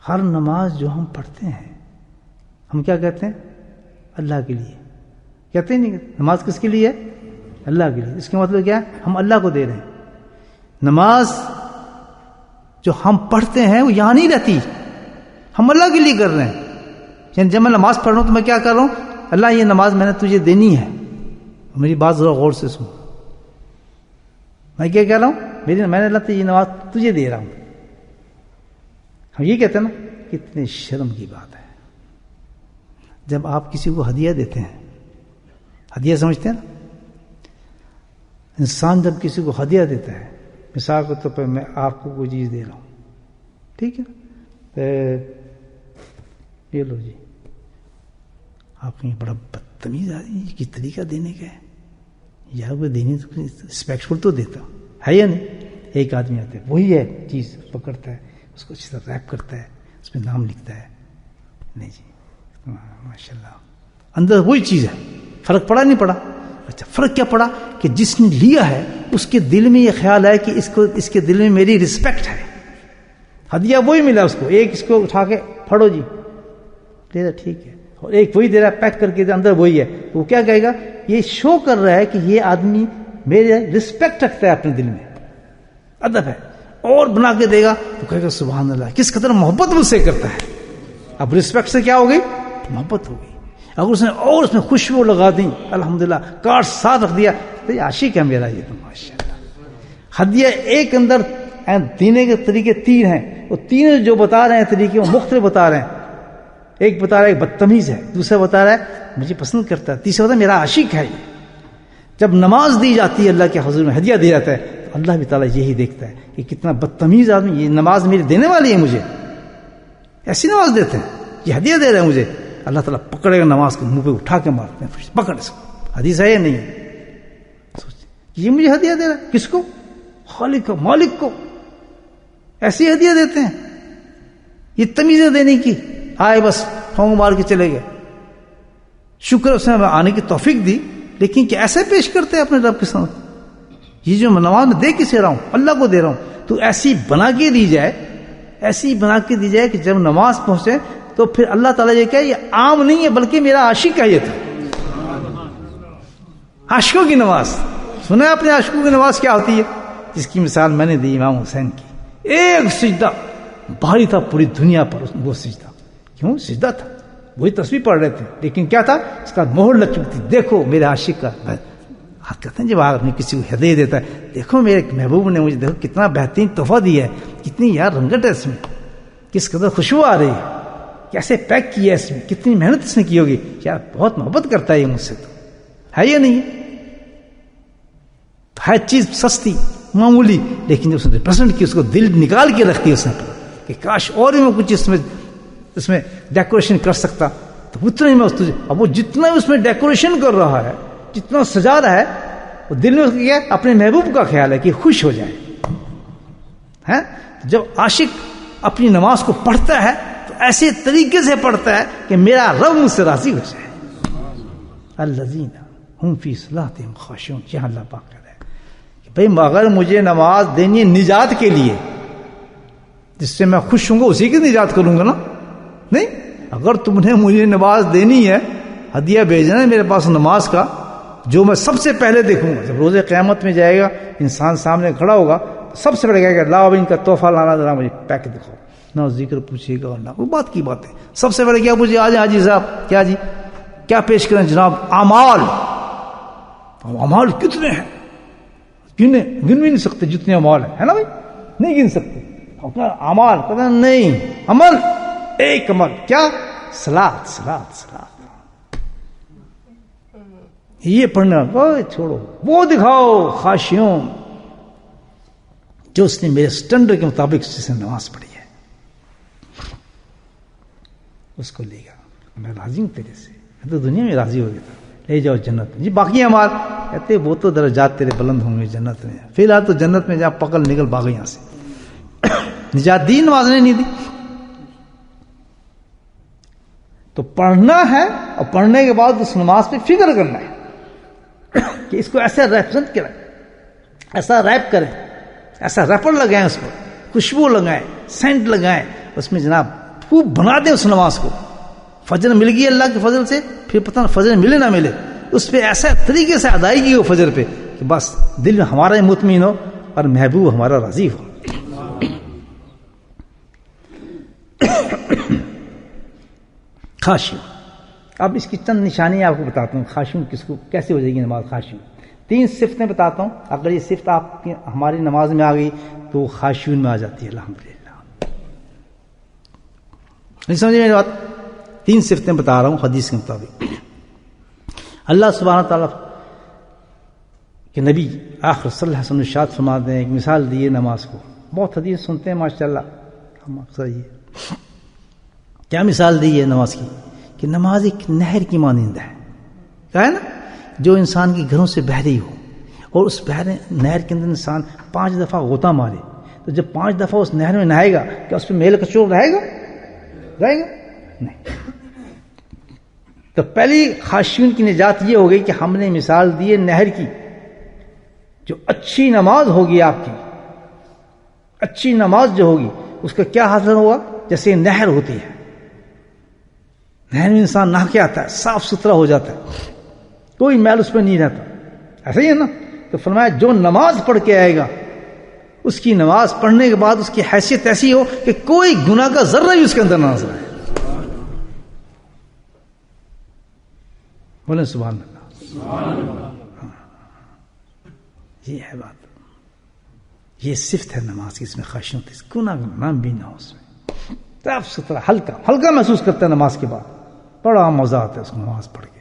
ہر نماز جو ہم پڑھتے ہیں ہم کیا کہتے ہیں؟ اللہ کے لیے کہتے ہیں. نہیں کہتے. نماز کس کے لیے ہے؟ اللہ کے لیے. اس کا مطلب کیا ہے؟ ہم اللہ کو دے رہے ہیں. نماز جو ہم پڑھتے ہیں وہ یہاں نہیں رہتی، ہم اللہ کے لیے کر رہے ہیں. یعنی جب میں نماز پڑھ رہا ہوں تو میں کیا کر رہا ہوں؟ اللہ یہ نماز میں نے تجھے دینی ہے. میری بات ذرا غور سے سن، میں کیا کہہ رہا ہوں؟ میں نے اللہ یہ نماز تجھے دے رہا ہوں. ہم یہ کہتے ہیں نا، کتنے شرم کی بات ہے جب آپ کسی کو ہدیہ دیتے ہیں. ہدیہ سمجھتے ہیں نا؟ انسان جب کسی کو ہدیہ دیتا ہے، مثال کے طور پر میں آپ کو کوئی چیز دے رہا ہوں، ٹھیک ہے، یہ لو جی. آپ کہیں بڑا بدتمیز آدمی، یہ کس طریقہ دینے کا ہے، یا وہ دینے تو ریسپیکٹفل تو دیتا ہے یا نہیں. ایک آدمی آتا ہے، وہی ہے چیز پکڑتا ہے، اس کو اچھی طرح ریپ کرتا ہے، اس میں نام لکھتا ہے. نہیں جی ماشاء اللہ، اندر وہی چیز ہے. فرق پڑا نہیں پڑا؟ اچھا، فرق کیا پڑا کہ جس نے لیا ہے اس کے دل میں یہ خیال ہے کہ اس کے دل میں میری رسپیکٹ ہے. ہدیہ وہی ملا اس کو، ایک اس کو اٹھا کے پھڑو جی دے رہا، ٹھیک ہے، اور ایک وہی دے رہا ہے پیک کر کے، اندر وہی ہے. وہ کیا کہے گا؟ یہ شو کر رہا ہے کہ یہ آدمی میرے رسپیکٹ رکھتا ہے، اپنے دل میں ادب ہے. اور بنا کے دے گا تو کہے گا سبحان اللہ، کس قدر محبت مجھ سے کرتا ہے. اب رسپیکٹ سے کیا ہو گئی؟ محبت ہو گئی. اگر اس نے اور اس میں خوشبو لگا دی، الحمدللہ، کارڈ ساتھ رکھ دیا، تو یہ عاشق ہے میرا، یہ تو ماشاءاللہ. ہدیہ ایک اندر دینے کے طریقے 3 ہیں، وہ 3 جو بتا رہے ہیں طریقے وہ مختلف بتا رہے ہیں. ایک بتا رہا ہے بدتمیز ہے، دوسرا بتا رہا ہے مجھے پسند کرتا ہے، تیسرا بتا ہے میرا عاشق ہے. جب نماز دی جاتی ہے اللہ کے حضور میں، ہدیہ دیا جاتا ہے، تو اللہ بھی تعالیٰ یہی دیکھتا ہے کہ کتنا بدتمیز آدمی، یہ نماز میری دینے والی ہے، مجھے ایسی نماز دیتے ہیں، یہ ہدیہ دے رہے ہیں مجھے. اللہ تعالیٰ پکڑے گا نماز کو، منہ پہ اٹھا کے مارتے ہیں، پکڑ اس کو. حدیث ہے یا نہیں ہے؟ یہ مجھے ہدیہ دے رہا ہے، کس کو؟ خالق کو، مالک کو. ایسی ہدیہ دیتے ہیں. یہ تمیزیں دینے کی آئے بس ٹھونگ مار کے چلے گئے. شکر اس نے آنے کی توفیق دی، لیکن کیا ایسے پیش کرتے ہیں اپنے رب کے سامنے؟ یہ جو نماز میں دے کسے رہا ہوں؟ اللہ کو دے رہا ہوں. تو ایسی بنا کے دی جائے، ایسی بنا کے دی جائے کہ جب نماز پہنچے تو پھر اللہ تعالیٰ یہ کہے یہ عام نہیں ہے بلکہ میرا عاشق ہے. یہ تھا عاشقوں کی نماز. سنا اپنے عاشقوں کی نماز کیا ہوتی ہے؟ جس کی مثال میں نے دی امام حسین کی. ایک سجدہ بھاری تھا پوری دنیا پر، وہ سجدہ کیوں سجدہ تھا؟ وہی تسبیح پڑھ رہے تھے، لیکن کیا تھا؟ اس کا مہر لگ چکی تھی. دیکھو میرے عاشق کا ہاتھ کہتے ہیں جب آدمی کسی کو ہدیہ دیتا ہے، دیکھو میرے محبوب نے مجھے دیکھو کتنا بہترین تحفہ دیا ہے، کتنی یار رنگت ہے اس میں. کس قدر خوشبو آ رہی ہے, کیسے پیک کیا اس میں, کتنی محنت اس نے کی ہوگی, یار بہت محبت کرتا ہے یہ مجھ سے, تو ہے یا نہیں ہے چیز سستی معمولی, لیکن جب اس نے ریپرزینٹ کی, اس کو دل نکال کے رکھتی اس نے کہ کاش اور بھی میں کچھ اس میں ڈیکوریشن کر سکتا, تو اتنا ہی میں اس تجھے. اب وہ جتنا اس میں ڈیکوریشن کر رہا ہے, جتنا سجا رہا ہے, وہ دل میں اس کیا اپنے محبوب کا خیال ہے کہ خوش ہو جائے. ہے جب عاشق اپنی نماز کو پڑھتا ہے تو ایسے طریقے سے پڑھتا ہے کہ میرا رب مجھ سے راضی ہو جائے. الذین هم فی صلاتہم خاشعون, یہاں اللہ پاک کہہ رہے ہیں کہ بھئی اگر مجھے نماز دینی ہے نجات کے لیے, جس سے میں خوش ہوں گا اسی کی نجات کروں گا نا. نہیں, اگر تم نے مجھے نماز دینی ہے, ہدیہ بھیجنا ہے میرے پاس نماز کا, جو میں سب سے پہلے دیکھوں گا. جب روز قیامت میں جائے گا, انسان سامنے کھڑا ہوگا, تو سب سے پہلے کہے گا لاؤ ان کا تحفہ لانا, ذرا مجھے پیک دکھاؤ. نہ ذکر پوچھے گا نہ کوئی بات کی بات ہے. سب سے پہلے کیا پوچھے, آج حاجی صاحب کیا جی کیا پیش کریں جناب؟ اعمال. اعمال کتنے ہیں, گن بھی نہیں سکتے جتنے اعمال ہیں, ہے نا بھائی, نہیں گن سکتے. اعمال پتہ نہیں, عمل ایک عمل کیا, صلاۃ صلاۃ صلاۃ. یہ پڑھنا چھوڑو, وہ دکھاؤ خاشعون, جو اس نے میرے سٹینڈرڈ کے مطابق جس نے نماز پڑھی ہے, اس کو لے گا. میں راضی ہوں تیرے سے, میں تو دنیا میں راضی ہو گیا تھا, لے جاؤ جنت میں. جی باقی ہمار کہتے وہ تو درجات تیرے بلند ہوں گے جنت میں, فی الحال تو جنت میں جا پکڑ نکل بھاگے یہاں سے. نجات دی نماز نے نہیں دی. تو پڑھنا ہے, اور پڑھنے کے بعد اس نماز پہ فکر کرنا ہے کہ اس کو ایسا ریپرزینٹ کریں, ایسا ریپ کریں, ایسا ریپر لگائیں, اس پر خوشبو لگائیں, سینٹ لگائیں, اس میں جناب خوب بنا دیں اس نماز کو. فجر مل گئی اللہ کے فضل سے, پھر پتہ نہ فجر ملے نہ ملے, اس پہ ایسا طریقے سے ادائیگی ہو فجر پہ کہ بس دل میں ہمارا مطمئن ہو اور محبوب ہمارا راضی ہو. خاشعون. اب اس کی چند نشانیاں آپ کو بتاتا ہوں, خاشعون کس کو کیسے ہو جائے گی نماز خاشعون. 3 صفتیں بتاتا ہوں, اگر یہ صفت آپ کی ہماری نماز میں آ گئی تو خاشعون میں آ جاتی ہے الحمدللہ. نہیں سمجھے میری بات؟ 3 صفتیں بتا رہا ہوں حدیث کے مطابق. اللہ سبحانہ تعالیٰ کہ نبی آخر صلی اللہ علیہ وسلم ارشاد فرماتے ہیں, ایک مثال دیے نماز کو. بہت حدیث سنتے ہیں ماشاءاللہ ہم اکثر. یہ کیا مثال دی ہے نماز کی, کہ نماز ایک نہر کی مانند ہے. کہا ہے نا, جو انسان کے گھروں سے بہ رہی ہو, اور اس نہر کے اندر انسان 5 دفعہ غوطہ مارے, تو جب 5 دفعہ اس نہر میں نہائے گا, کیا اس پہ میل کچور رہے گا نہیں. تو پہلی خاشعون کی نجات یہ ہو گئی کہ ہم نے مثال دی ہے نہر کی. جو اچھی نماز ہوگی آپ کی, اچھی نماز جو ہوگی, اس کا کیا حاصل ہوگا, جیسے نہر ہوتی ہے, نہر میں انسان نہا کے آتا ہے, صاف ستھرا ہو جاتا ہے, کوئی میل اس پہ نہیں رہتا. ایسا ہی ہے نا. تو فرمایا جو نماز پڑھ کے آئے گا, اس کی نماز پڑھنے کے بعد اس کی حیثیت ایسی ہو کہ کوئی گناہ کا ذرہ ہی اس کے اندر نہ نظر آئے. بولیں سبحان اللہ. یہ ہے بات, یہ صفت ہے نماز کی, اس میں خاشعون ہوتی ہے, گناہ کا نام بھی نہ ہو اس میں, صاف ستھرا ہلکا ہلکا محسوس کرتا ہے نماز کے بعد. بڑا مزہ آتا ہے اس کو نماز پڑھ کے,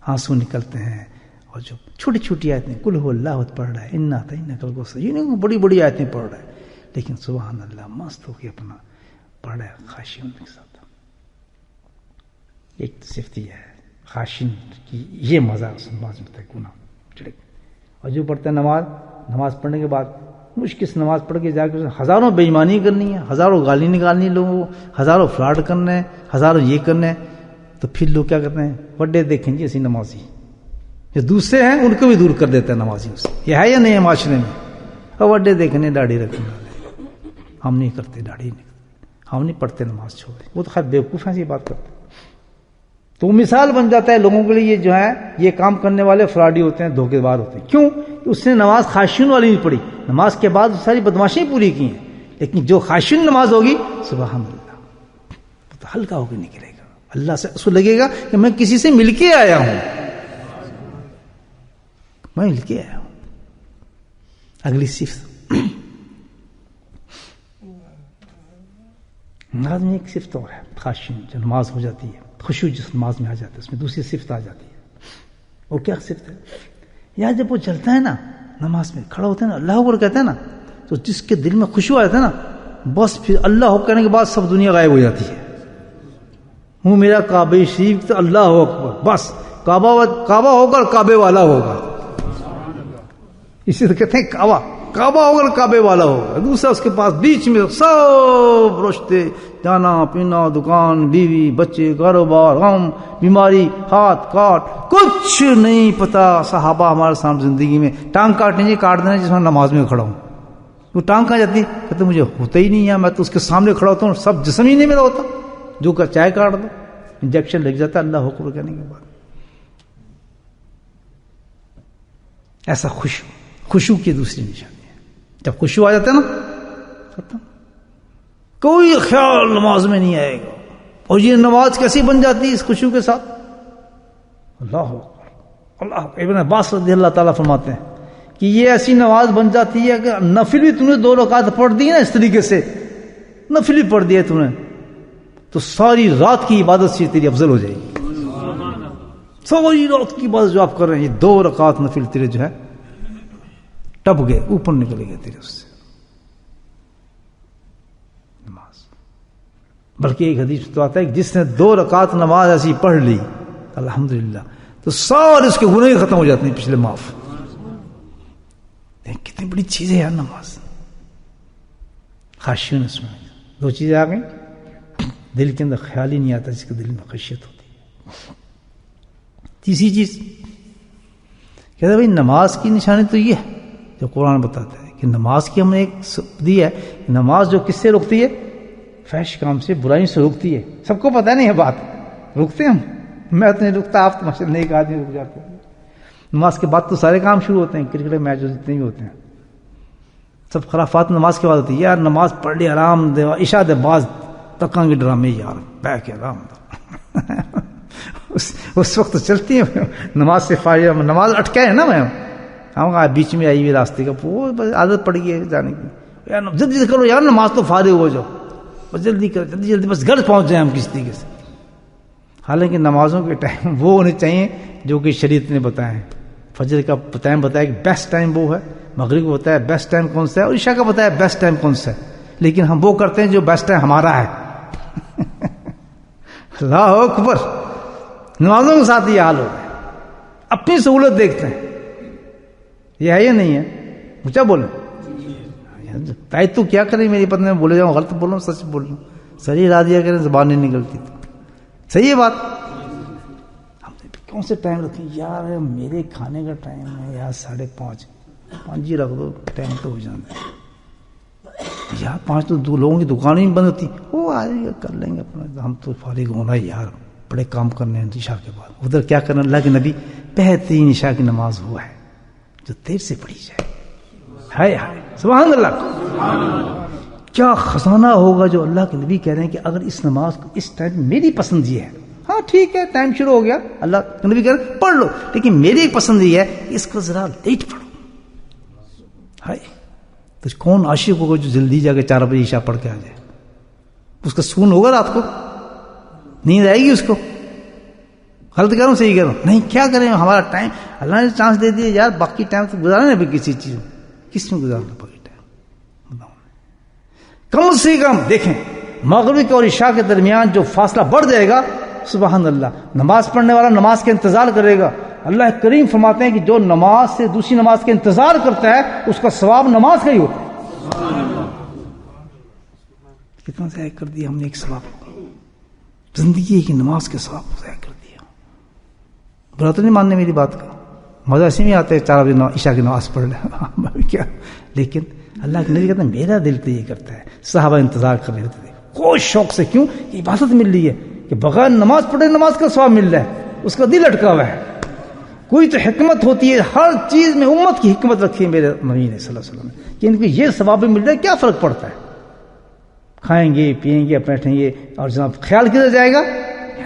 آنسو نکلتے ہیں. اور جو چھوٹی چھوٹی آیتیں, قل هو اللہ پڑھ رہا ہے, انا اعطیناک الکوثر, یہ نہیں بڑی بڑی آیتیں پڑھ رہا ہے, لیکن سبحان اللہ مست ہو کے اپنا پڑھ رہا ہے خاشعون کے ساتھ. ایک صفت یہ ہے خاشعون کی, یہ مزہ اس نماز میں گناہ چڑھے. اور جو پڑھتا ہے نماز پڑھنے کے بعد مشکل سے نماز پڑھ کے جا کے ہزاروں بے ایمانی کرنی ہے, ہزاروں گالی نکالنی لوگوں کو, ہزاروں فراڈ کرنا ہے, ہزاروں یہ کرنا ہے, تو پھر لوگ کیا کرتے ہیں, وڈے دیکھیں گے اسی نمازی, جو دوسرے ہیں ان کو بھی دور کر دیتا ہے نمازیوں سے. یہ ہے یا نہیں ہے معاشرے میں؟ اور وڈے دیکھنے داڑھی رکھنے والے, ہم نہیں کرتے, داڑھی نہیں, ہم نہیں پڑھتے, نماز چھوڑے. وہ تو خیر بیوقوف ہیں, یہ بات کرتے. تو مثال بن جاتا ہے لوگوں کے لیے, جو ہے یہ کام کرنے والے فراڈی ہوتے ہیں, دھوکے بار ہوتے ہیں. کیوں؟ اس نے نماز خاشعون والی نہیں پڑھی, نماز کے بعد ساری بدماشیاں پوری کی ہیں, لیکن جو خاشعون نماز ہوگی سبحان اللہ, تو ہلکا ہو کے نکلے گا. اللہ سے اس کو لگے گا کہ میں کسی سے مل کے آیا ہوں, میں مل کے آیا ہوں. اگلی صفت نماز میں ایک صفت اور ہے خاشعین، جو نماز ہو جاتی ہے، خشوع جس نماز میں آ جاتا ہے، اس میں دوسری صفت آ جاتی ہے. وہ کیا صفت ہے؟ یا جب وہ چلتا ہے نا نماز میں کھڑا ہوتا ہے نا اللہ اکبر کہتا ہے نا، تو جس کے دل میں خشوع آ جاتا ہے نا، بس پھر اللہ اکبر کہنے کے بعد سب دنیا غائب ہو جاتی ہے. ہوں میرا کعبہ شریف تو اللہ اکبر، بس کعبہ ہو کر کعبے والا ہوگا. اسی تو کہتے ہیں کعبہ ہوگا کعبے والا ہوگا. دوسرا اس کے پاس بیچ میں سب رشتے، جانا پینا، دکان، بیوی، بچے، کاروبار، غم، بیماری، ہاتھ کاٹ، کچھ نہیں پتا. صحابہ ہمارے سامنے زندگی میں ٹانگ کاٹنے کاٹ دینا جس میں نماز میں کھڑا ہوں. وہ ٹانگ کہاں جاتی ہے؟ کہتے مجھے ہوتا ہی نہیں ہے، میں تو اس کے سامنے کھڑا ہوتا ہوں، سب جسم ہی نہیں میرا ہوتا. جو کا چائے کاٹ دو، انجیکشن لگ جاتا ہے اللہ اکبر کہنے کے بعد. ایسا خشوع کی دوسری نشانی ہے. جب خشوع آ جاتا ہے نا ختم، کوئی خیال نماز میں نہیں آئے گا. اور یہ نماز کیسی بن جاتی ہے اس خشوع کے ساتھ؟ اللہ اکبر اللہ. ابن عباس رضی اللہ تعالیٰ فرماتے ہیں کہ یہ ایسی نماز بن جاتی ہے کہ نفل بھی تم نے 2 رکعت پڑھ دی نا اس طریقے سے، نفل بھی پڑھ دیا تم نے، تو ساری رات کی عبادت سے تیری افضل ہو جائے گی. ساری رات کی عبادت جو آپ کر رہے ہیں، یہ 2 رکعت نفل تیرے جو ہے ٹپ گئے، اوپر نکلے گئے تیرے اس سے نماز. بلکہ ایک حدیث تو آتا ہے کہ جس نے 2 رکعت نماز ایسی پڑھ لی الحمدللہ تو سارے اس کے گناہ ختم ہو جاتے ہیں، پچھلے معاف. کتنی بڑی چیز ہے یار نماز. خاشعین اس میں 2 چیزیں آ گئیں. دل کے اندر خیال ہی نہیں آتا جس کے دل میں خشیت ہوتی ہے. تیسری چیز کہتا ہے بھائی نماز کی نشانی تو یہ ہے جو قرآن بتاتا ہے کہ نماز کی ہم نے ایک دی ہے، نماز جو کس سے روکتی ہے؟ فحش کام سے، برائی سے روکتی ہے. سب کو پتہ نہیں ہے بات، رکتے ہم، میں تو نہیں رکتا، آپ تو ماشاء اللہ ایک آدمی رک جاتے ہیں. نماز کے بعد تو سارے کام شروع ہوتے ہیں، کرکٹ میچ جتنے بھی ہوتے ہیں سب خرافات نماز کے بعد ہوتی ہے. یار نماز پڑھ لی آرام دے، عشاء دے بعد تکاں کے ڈرامے یار بیٹھ کے آرام دو. اس وقت تو چلتی ہے نماز سے فارغ، نماز اٹکا ہے نا میں ہم بیچ میں آئی ہوئی راستے کا، وہ عادت پڑ گئی ہے جانے کی. یار جلدی کرو یار نماز تو فارغ ہو جاؤ، بس جلدی کرو جلدی جلدی، بس گھر پہنچ جائیں ہم کس طریقے سے. حالانکہ نمازوں کے ٹائم وہ ہونے چاہیے جو کہ شریعت نے بتایا ہے. فجر کا ٹائم بتایا کہ بیسٹ ٹائم وہ ہے، مغرب کو بتایا بیسٹ ٹائم کون سا ہے، اور عشاء کا بتایا بیسٹ ٹائم کون سا ہے. لیکن ہم وہ کرتے ہیں جو بیسٹ ٹائم ہمارا ہے. اللہ اکبر. نمازوں کے ساتھ یہ حال ہو گیا، اپنی سہولت دیکھتے ہیں. یہ ہے یا نہیں ہے؟ مجھے بولیں تائی تو کیا کریں، میری پتنی میں بولے جاؤں، غلط بول رہا ہوں سچ بول رہا ہوں، صحیح را دیا کریں، زبان نہیں نکلتی تو صحیح ہے بات. ہم نے کون سے ٹائم رکھیں یار؟ میرے کھانے کا ٹائم ہے یار 5:30، 5 ہی رکھ دو، ٹائم تو ہو جاتا ہے یار. 5 تو 2 لوگوں کی دکانیں ہی بند ہوتی، وہ آ جائے گا کر لیں گے اپنا، ہم تو فارغ ہونا ہے یار، بڑے کام کرنے ہیں عشاء کے بعد. ادھر کیا کرنا؟ اللہ کے نبی بہترین عشاء کی نماز ہوا ہے جو دیر سے پڑھی جائے. ہائے ہائے سبحان اللہ، کیا خزانہ ہوگا جو اللہ کے نبی کہہ رہے ہیں کہ اگر اس نماز کو اس ٹائم، میری پسند یہ ہے، ہاں ٹھیک ہے ٹائم شروع ہو گیا، اللہ کے نبی کہہ رہے ہیں پڑھ لو، لیکن میری ایک پسند یہ ہے کہ اس کو ذرا لیٹ پڑھو. ہائے تو کون عاشق ہوگا جو جلدی جا کے 4 بجے عشاء پڑھ کے آ جائے؟ اس کا سکون ہوگا رات کو؟ نیند آئے گی اس کو؟ غلط کہہ رہا ہوں صحیح کہہ رہا ہوں؟ نہیں. کیا کریں ہمارا ٹائم اللہ نے چانس دے دیا یار، باقی ٹائم تو گزارنا ہے کسی چیز میں، کس میں گزارنا باقی ٹائم؟ کم سے کم دیکھیں مغرب اور عشاء کے درمیان جو فاصلہ بڑھ جائے گا، سبحان اللہ، نماز پڑھنے والا نماز کا انتظار کرے گا. اللہ کریم فرماتے ہیں کہ جو نماز سے دوسری نماز کا انتظار کرتا ہے اس کا ثواب نماز کا ہی ہوتا ہے. کتنا ضائع کر دیا ہم نے ایک ثواب، زندگی کی نماز کے ثواب کو ضائع کر دیا. برا تو نہیں ماننے میری بات کا، مزہ ایسے نہیں آتا ہے 4 بجے عشاء کی نماز پڑھ لیں کیا، لیکن اللہ کے نبی کہتے ہیں میرا دل تو یہ کرتا ہے. صحابہ انتظار کر رہے ہوتے تھے کوئی شوق سے، کیوں؟ عبادت مل رہی ہے کہ بغیر نماز پڑھے نماز کا ثواب مل رہا ہے، اس کا دل اٹکا ہوا ہے. کوئی تو حکمت ہوتی ہے، ہر چیز میں امت کی حکمت رکھی ہے میرے نبی نے صلی اللہ علیہ وسلم نے کہ ان کو یہ ثواب بھی مل رہا ہے، کیا فرق پڑتا ہے؟ کھائیں گے پیئیں گے بیٹھیں گے، اور جناب خیال کدھر جائے گا؟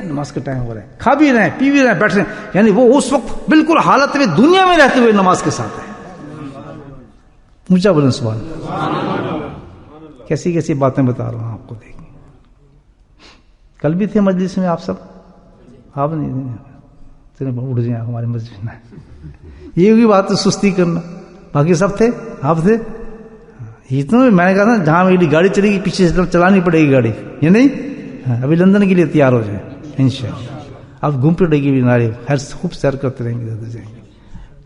نماز کا ٹائم ہو رہا ہے، کھا بھی رہے ہیں پی بھی رہے ہیں بیٹھ رہے ہیں، یعنی وہ اس وقت بالکل حالت میں دنیا میں رہتے ہوئے نماز کے ساتھ ہے. اونچا بولیں سبحان اللہ. کیسی کیسی باتیں بتا رہا ہوں آپ کو، دیکھیں کل بھی تھے مجلس میں آپ سب؟ آپ نہیں تھے، اٹھ جائیں ہمارے مسجد میں. یہ ہوگی بات ہے سستی کرنا. باقی سب تھے، آپ تھے. اتنا میں نے کہا تھا جہاں میری گاڑی چلے گی پیچھے سے چلانی پڑے گی گاڑی، یہ نہیں. ابھی لندن کے لیے تیار ہو جائیں انشاءاللہ. آپ گھوم پھر رہے گی نارے، خیر خوب سیر کرتے رہیں گے، ادھر جائیں گے.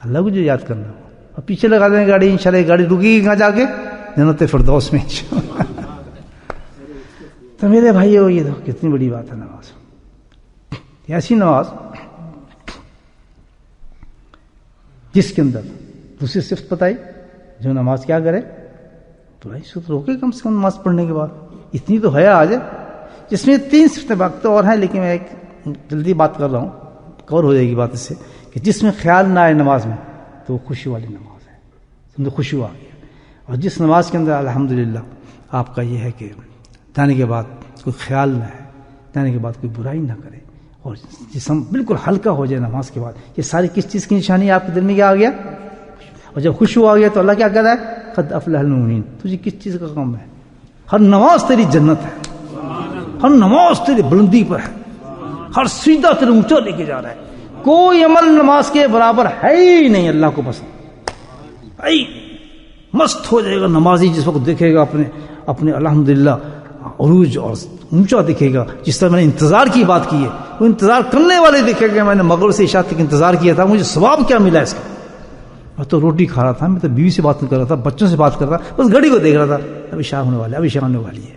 اللہ کو جو یاد کرنا اور پیچھے لگا دیں گاڑی، انشاءاللہ گاڑی رکے گی کہاں جا کے؟ جنت فردوس میں. تو میرے بھائیو یہ تو کتنی بڑی بات ہے نماز. ایسی نماز جس کے اندر دوسری صفت بتائی، جو نماز کیا کرے تو بھائی سو روکے کم سے کم نماز پڑھنے کے بعد. اتنی تو ہے آج، جس میں 3 صفتیں باقی اور ہیں، لیکن میں ایک جلدی بات کر رہا ہوں، کور ہو جائے گی بات اس سے، کہ جس میں خیال نہ آئے نماز میں تو وہ خوشی والی نماز ہے. سمجھو خوشی آ گیا. اور جس نماز کے اندر الحمدللہ آپ کا یہ ہے کہ جانے کے بعد کوئی خیال نہ ہے، جانے کے بعد کوئی برائی نہ کرے، اور جسم بالکل ہلکا ہو جائے نماز کے بعد، یہ ساری کس چیز کی نشانی آپ کے دل میں کیا آ گیا؟ اور جب خوشبو آ گیا تو اللہ کیا کہتا ہے؟ قد افلح المؤمنین. تجھے کس چیز کا کام ہے؟ ہر نماز تیری جنت ہے، ہر نماز تیری بلندی پر ہے، ہر سجدہ تیرے اونچا لے کے جا رہا ہے. کوئی عمل نماز کے برابر ہے ہی نہیں اللہ کو پسند. مست ہو جائے گا نمازی جس وقت دیکھے گا اپنے الحمدللہ عروج اور اونچا دکھے گا. جس طرح میں نے انتظار کی بات کی ہے، وہ انتظار کرنے والے دیکھے گا میں نے مغرب سے عشاء تک انتظار کیا تھا، مجھے ثواب کیا ملا اس کا. میں تو روٹی کھا رہا تھا، میں تو بیوی سے بات کر رہا تھا، بچوں سے بات کر رہا تھا، بس گھڑی کو دیکھ رہا تھا، ابھی شام ہونے والا ہے، ابھی شام ہونے والی ہے.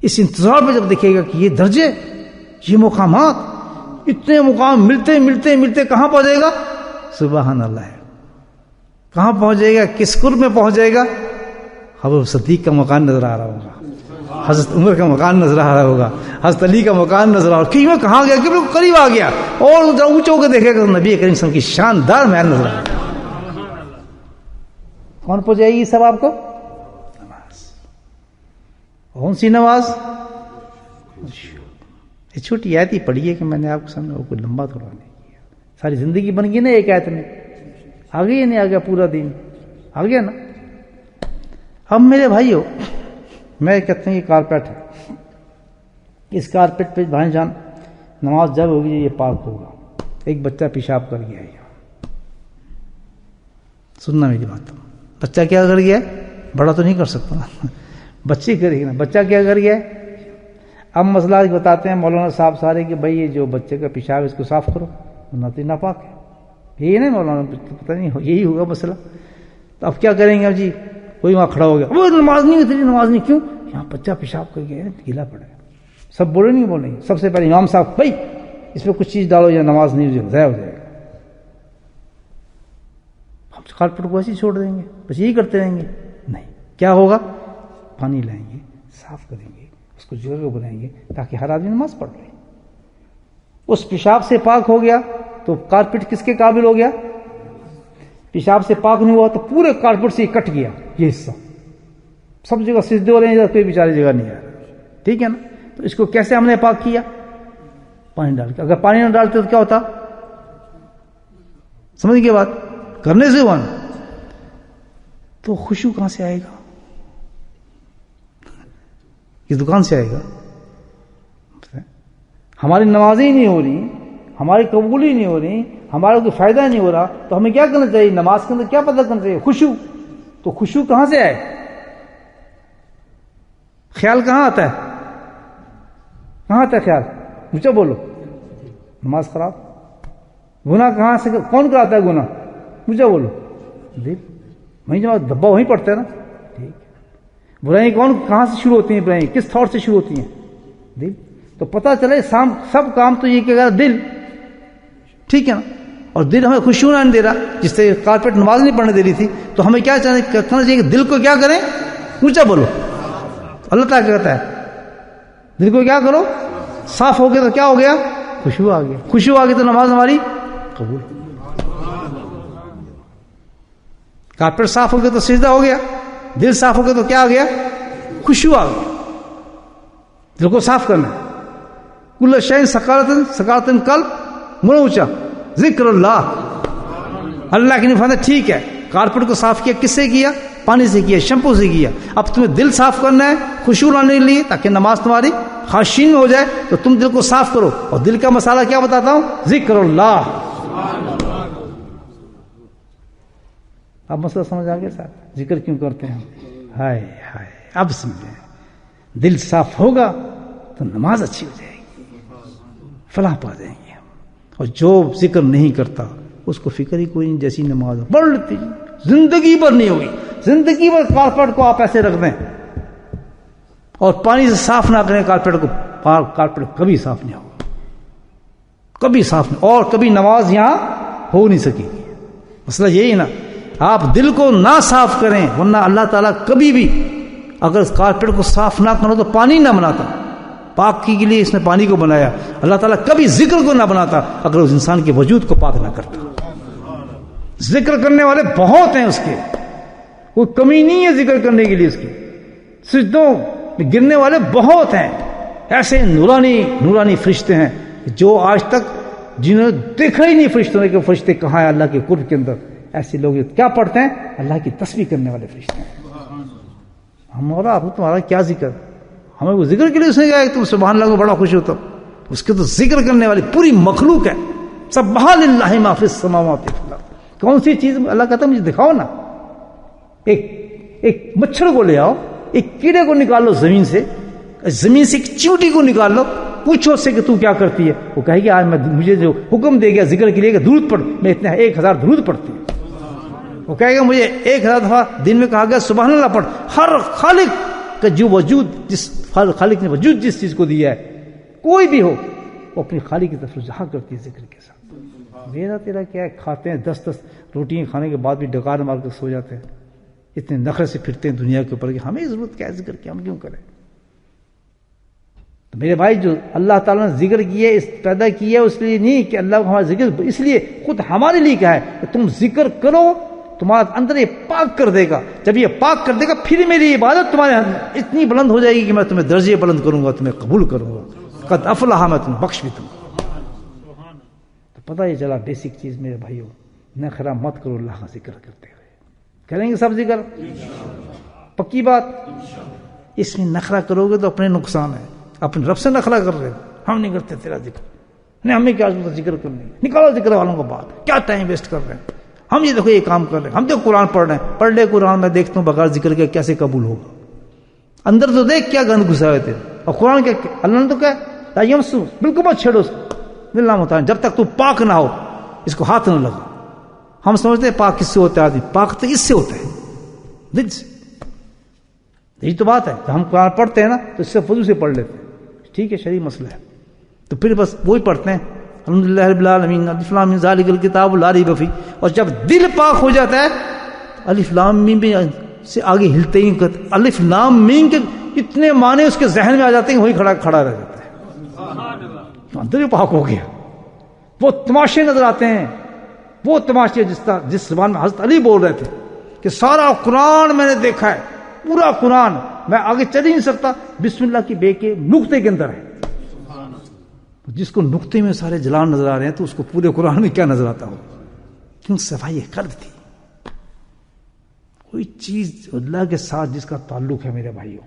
اس انتظار میں جب دیکھے گا کہ یہ درجے، یہ مقامات، اتنے مقام ملتے ملتے ملتے کہاں پہنچے گا؟ سبحان اللہ ہے. کہاں پہنچ جائے گا؟ کس قرب میں پہنچ جائے گا؟ حضرت صدیق کا مکان نظر آ رہا ہوگا، حضرت عمر کا مکان نظر آ رہا ہوگا، حضرت علی کا مکان نظر آ رہا ہوگا. کہ کہاں گیا؟ کہ بالکل قریب آ گیا. اور اونچا ہو کے دیکھے گا تو نبی کریم صلی اللہ علیہ وسلم کی شاندار محل نظر آ رہا ہے. کون پہنچائے گی سب آپ کو؟ نماز. کون سی نماز؟ یہ چھوٹی آیت ہی پڑھی ہے کہ میں نے آپ کو سامنے کوئی لمبا تھوڑا نہیں کیا. ساری زندگی بن گئی نا ایک آیت میں. آگے یا نہیں آ گیا؟ پورا دن آ گیا نا. اب میرے بھائیو، میں کہتے ہیں یہ کارپیٹ ہے، اس کارپیٹ پہ بھائی جان نماز جب ہوگی یہ پاک ہوگا. ایک بچہ پیشاب کر گیا ہے، سننا میری بات. بچہ کیا کر گیا؟ بڑا تو نہیں کر سکتا نا، بچے کرے گا نا. بچہ کیا کر گیا؟ اب مسئلہ بتاتے ہیں مولانا صاحب سارے کہ بھائی یہ جو بچے کا پیشاب اس کو صاف کرو، ناپاک ہے. یہی نہیں مولانا، پتہ نہیں یہی ہوگا مسئلہ. تو اب کیا کریں گے؟ اب جی کوئی وہاں کھڑا ہو گیا، وہ نماز نہیں ہوتی، نماز نہیں. کیوں؟ یہاں بچہ پیشاب کر گیا ہے، گیلا پڑا ہے. سب بولے نہیں بولیں گے. سب سے پہلے امام صاحب بھائی اس پہ کچھ چیز ڈالو یا نماز نہیں ہو ضائع ہو جائے گا. ہم کارپیٹ کو ایسے ہی چھوڑ دیں گے، بس یہی کرتے رہیں گے؟ نہیں. کیا ہوگا؟ پانی لائیں گے، صاف کریں گے، اس کو جگہ بنائیں گے تاکہ ہر آدمی نماز پڑھ لے. اس پیشاب سے پاک ہو گیا تو کارپیٹ کس کے قابل ہو گیا؟ پیشاب سے پاک نہیں ہوا تو پورے کارپیٹ سے کٹ گیا یہ حصہ. سب جگہ سجدے ہو رہے ہیں، کوئی بیچاری جگہ نہیں آ رہا. ٹھیک ہے نا. تو اس کو کیسے ہم نے پاک کیا؟ پانی ڈال کے. اگر پانی نہ ڈالتے تو کیا ہوتا؟ سمجھ گئے بات؟ کرنے سے ہوا نا. تو خوشبو کہاں سے آئے گا؟ اس دکان سے آئے گا. ہماری نمازیں ہی نہیں ہو رہی، ہماری قبول ہی نہیں ہو رہی، ہمارا کوئی فائدہ نہیں ہو رہا، تو ہمیں کیا کرنا چاہیے؟ نماز کے اندر کیا پتہ کرنا چاہیے؟ خوشبو. تو خوشبو کہاں سے آئے؟ خیال کہاں آتا ہے؟ کہاں آتا ہے خیال؟ مجھے بولو. نماز خراب. گناہ کہاں سے کون کراتا ہے گناہ؟ مجھے بولو. دل. وہیں جب دبا وہیں پڑتا ہے نا. ٹھیک. برائی کہاں سے شروع ہوتی ہیں؟ برائی کس تھاٹ سے شروع ہوتی ہیں؟ دل. تو پتہ چلے سب کام تو یہ کہ دل. ٹھیک ہے نا. اور دل ہمیں خوشبو نہیں دے رہا، جس سے کارپیٹ نماز نہیں پڑھنے دے رہی تھی. تو ہمیں کیا کرنا چاہیے کہ دل کو کیا کریں؟ اونچا بولو. اللہ تعالیٰ کہتا ہے دل کو کیا کرو؟ صاف ہو گیا تو کیا ہو گیا؟ خوشبو آ گیا. خوشبو آ گئی تو نماز ہماری قبول. کارپیٹ صاف ہو گیا تو سجدہ ہو گیا. دل صاف ہو گیا تو کیا آ گیا؟ خوشبو آ گئی. دل کو صاف کرنا. کل شیء سکارتن قلب منہ اونچا ذکر اللہ. اللہ کی نفاذ. ٹھیک ہے. کارپیٹ کو صاف کیا کس سے کیا؟ پانی سے کیا، شیمپو سے کیا. اب تمہیں دل صاف کرنا ہے خوشبو لانے کے لیے تاکہ نماز تمہاری خاشین میں ہو جائے، تو تم دل کو صاف کرو. اور دل کا مسالہ کیا بتاتا ہوں؟ ذکر اللہ. اب مسئلہ سمجھ آ گیا صاحب، ذکر کیوں کرتے ہیں؟ ہائے ہائے، اب سمجھیں. دل صاف ہوگا تو نماز اچھی ہو جائے گی، فلاح پا جائیں گے. اور جو ذکر نہیں کرتا اس کو فکر ہی کوئی نہیں، جیسی نماز پڑھ لیتی زندگی بھر نہیں ہوگی. زندگی بھر کارپیٹ کو آپ ایسے رکھ دیں اور پانی سے صاف نہ کریں کارپیٹ کو، کارپیٹ کبھی صاف نہیں ہوگا، کبھی صاف نہیں، اور کبھی نماز یہاں ہو نہیں سکے گی. مسئلہ یہی ہے نا، آپ دل کو نہ صاف کریں، ورنہ اللہ تعالیٰ کبھی بھی اگر کارپیٹ کو صاف نہ کرو تو پانی نہ بناتا. پاکی کے لیے اس نے پانی کو بنایا. اللہ تعالیٰ کبھی ذکر کو نہ بناتا اگر اس انسان کے وجود کو پاک نہ کرتا. ذکر کرنے والے بہت ہیں اس کے، کوئی کمی نہیں ہے ذکر کرنے کے لیے اس کی. سجدوں میں گرنے والے بہت ہیں، ایسے نورانی فرشتے ہیں جو آج تک جنہوں نے دیکھا ہی نہیں فرشتوں نے کہ فرشتے کہاں ہیں اللہ کے قرب کے اندر. ایسے لوگ کیا پڑھتے ہیں؟ اللہ کی تسبیح کرنے والے فرشتے ہیں. ہمارا تمہارا کیا ذکر؟ ہمیں وہ ذکر کے لیے اس نے کہا کہ تم سبحان اللہ کو بڑا خوش ہوتا. اس کے تو ذکر کرنے والی پوری مخلوق ہے. سبحان اللہ ما فی السماوات والارض. کون سی چیز اللہ کہتا مجھے دکھاؤ نا. ایک مچھر کو لے آؤ، ایک کیڑے کو نکال لو زمین سے ایک چیونٹی کو نکال لو، پوچھو اس سے کہ تو کیا کرتی ہے. وہ کہے گی آج مجھے جو حکم دے گیا ذکر کے لیے کہ درود پڑھ، میں اتنا 1000 درود پڑھتی ہوں. وہ کہے گا مجھے 1000 دفعہ دن میں کہا گیا سبحان اللہ پڑھ. ہر خالق کا جو وجود، جس خالق نے وجود جس چیز کو دیا ہے، کوئی بھی ہو، وہ اپنی خالق کی طرف رجوع کرتی ہے ذکر کے ساتھ. میرا تیرا کیا ہے؟ کھاتے ہیں 10 روٹیاں کھانے کے بعد بھی ڈکار مار کر سو جاتے ہیں. اتنے نخرے سے پھرتے ہیں دنیا کے اوپر کہ ہمیں ضرورت کیا ہے ذکر کی، ہم کیوں کریں؟ تو میرے بھائی، جو اللہ تعالیٰ نے ذکر کیا ہے، پیدا کیا ہے اس لیے نہیں کہ اللہ کو ہمارا ذکر، اس لیے خود ہمارے لیے کہا ہے کہ تم ذکر کرو، تمہارا اندر یہ پاک کر دے گا. جب یہ پاک کر دے گا پھر میری عبادت تمہارے اتنی بلند ہو جائے گی کہ میں تمہیں درجے بلند کروں گا، تمہیں قبول کروں گا. قد افلح، میں تمہیں بخش بھی دوں گا. تو پتہ یہ چلا بیسک چیز میرے بھائیوں، نخرہ مت کرو اللہ کا ذکر کرتے ہوئے. کریں گے سب ذکر؟ پکی بات. اس میں نخرہ کرو گے تو اپنے نقصان ہے. اپنے رب سے نخرہ کر رہے ہو، ہم نہیں کرتے تیرا ذکر، نہیں ہمیں کیا ذکر کرنے، نکالو ذکر والوں کو بات، کیا ٹائم ویسٹ کر رہے ہیں. ہم یہ دیکھو یہ کام کر رہے ہیں، ہم دیکھو قرآن پڑھ رہے ہیں. پڑھ لے قرآن، میں دیکھتا ہوں بغیر ذکر کے کیسے قبول ہوگا. اندر تو دیکھ کیا گند گھسا ہوئے تھے. اور قرآن کے اللہ نے تو کہا لا یمسو، بالکل مت چھیڑو اس کو، دل نہ متعین، جب تک تو پاک نہ ہو اس کو ہاتھ نہ لگا. ہم سمجھتے ہیں پاک کس سے ہوتا ہے آدمی؟ پاک تو اس سے ہوتا ہے، دل سے. یہی تو بات ہے. جب ہم قرآن پڑھتے ہیں نا تو اس سے وضو سے پڑھ لیتے ہیں، ٹھیک ہے، شرعی مسئلہ ہے. تو پھر بس وہی پڑھتے ہیں الحمدللہ رب العالمین الف لام میم ذالک الکتاب لا ریب فیہ. اور جب دل پاک ہو جاتا ہے الف لام میم سے آگے ہلتے ہی نہیں. الف لام میم کے اتنے معنی اس کے ذہن میں آ جاتے ہیں، وہی کھڑا رہ جاتا ہے، اندر ہی پاک ہو گیا. وہ تماشے نظر آتے ہیں، وہ تماشے جس زبان میں حضرت علی بول رہے تھے کہ سارا قرآن میں نے دیکھا ہے، پورا قرآن، میں آگے چل ہی نہیں سکتا، بسم اللہ کی بے کے نقطے کے اندر ہے. جس کو نقطے میں سارے جلال نظر آ رہے ہیں تو اس کو پورے قرآن میں کیا نظر آتا ہو؟ کیوں؟ صفائی قلب تھی. کوئی چیز اللہ کے ساتھ جس کا تعلق ہے میرے بھائیوں،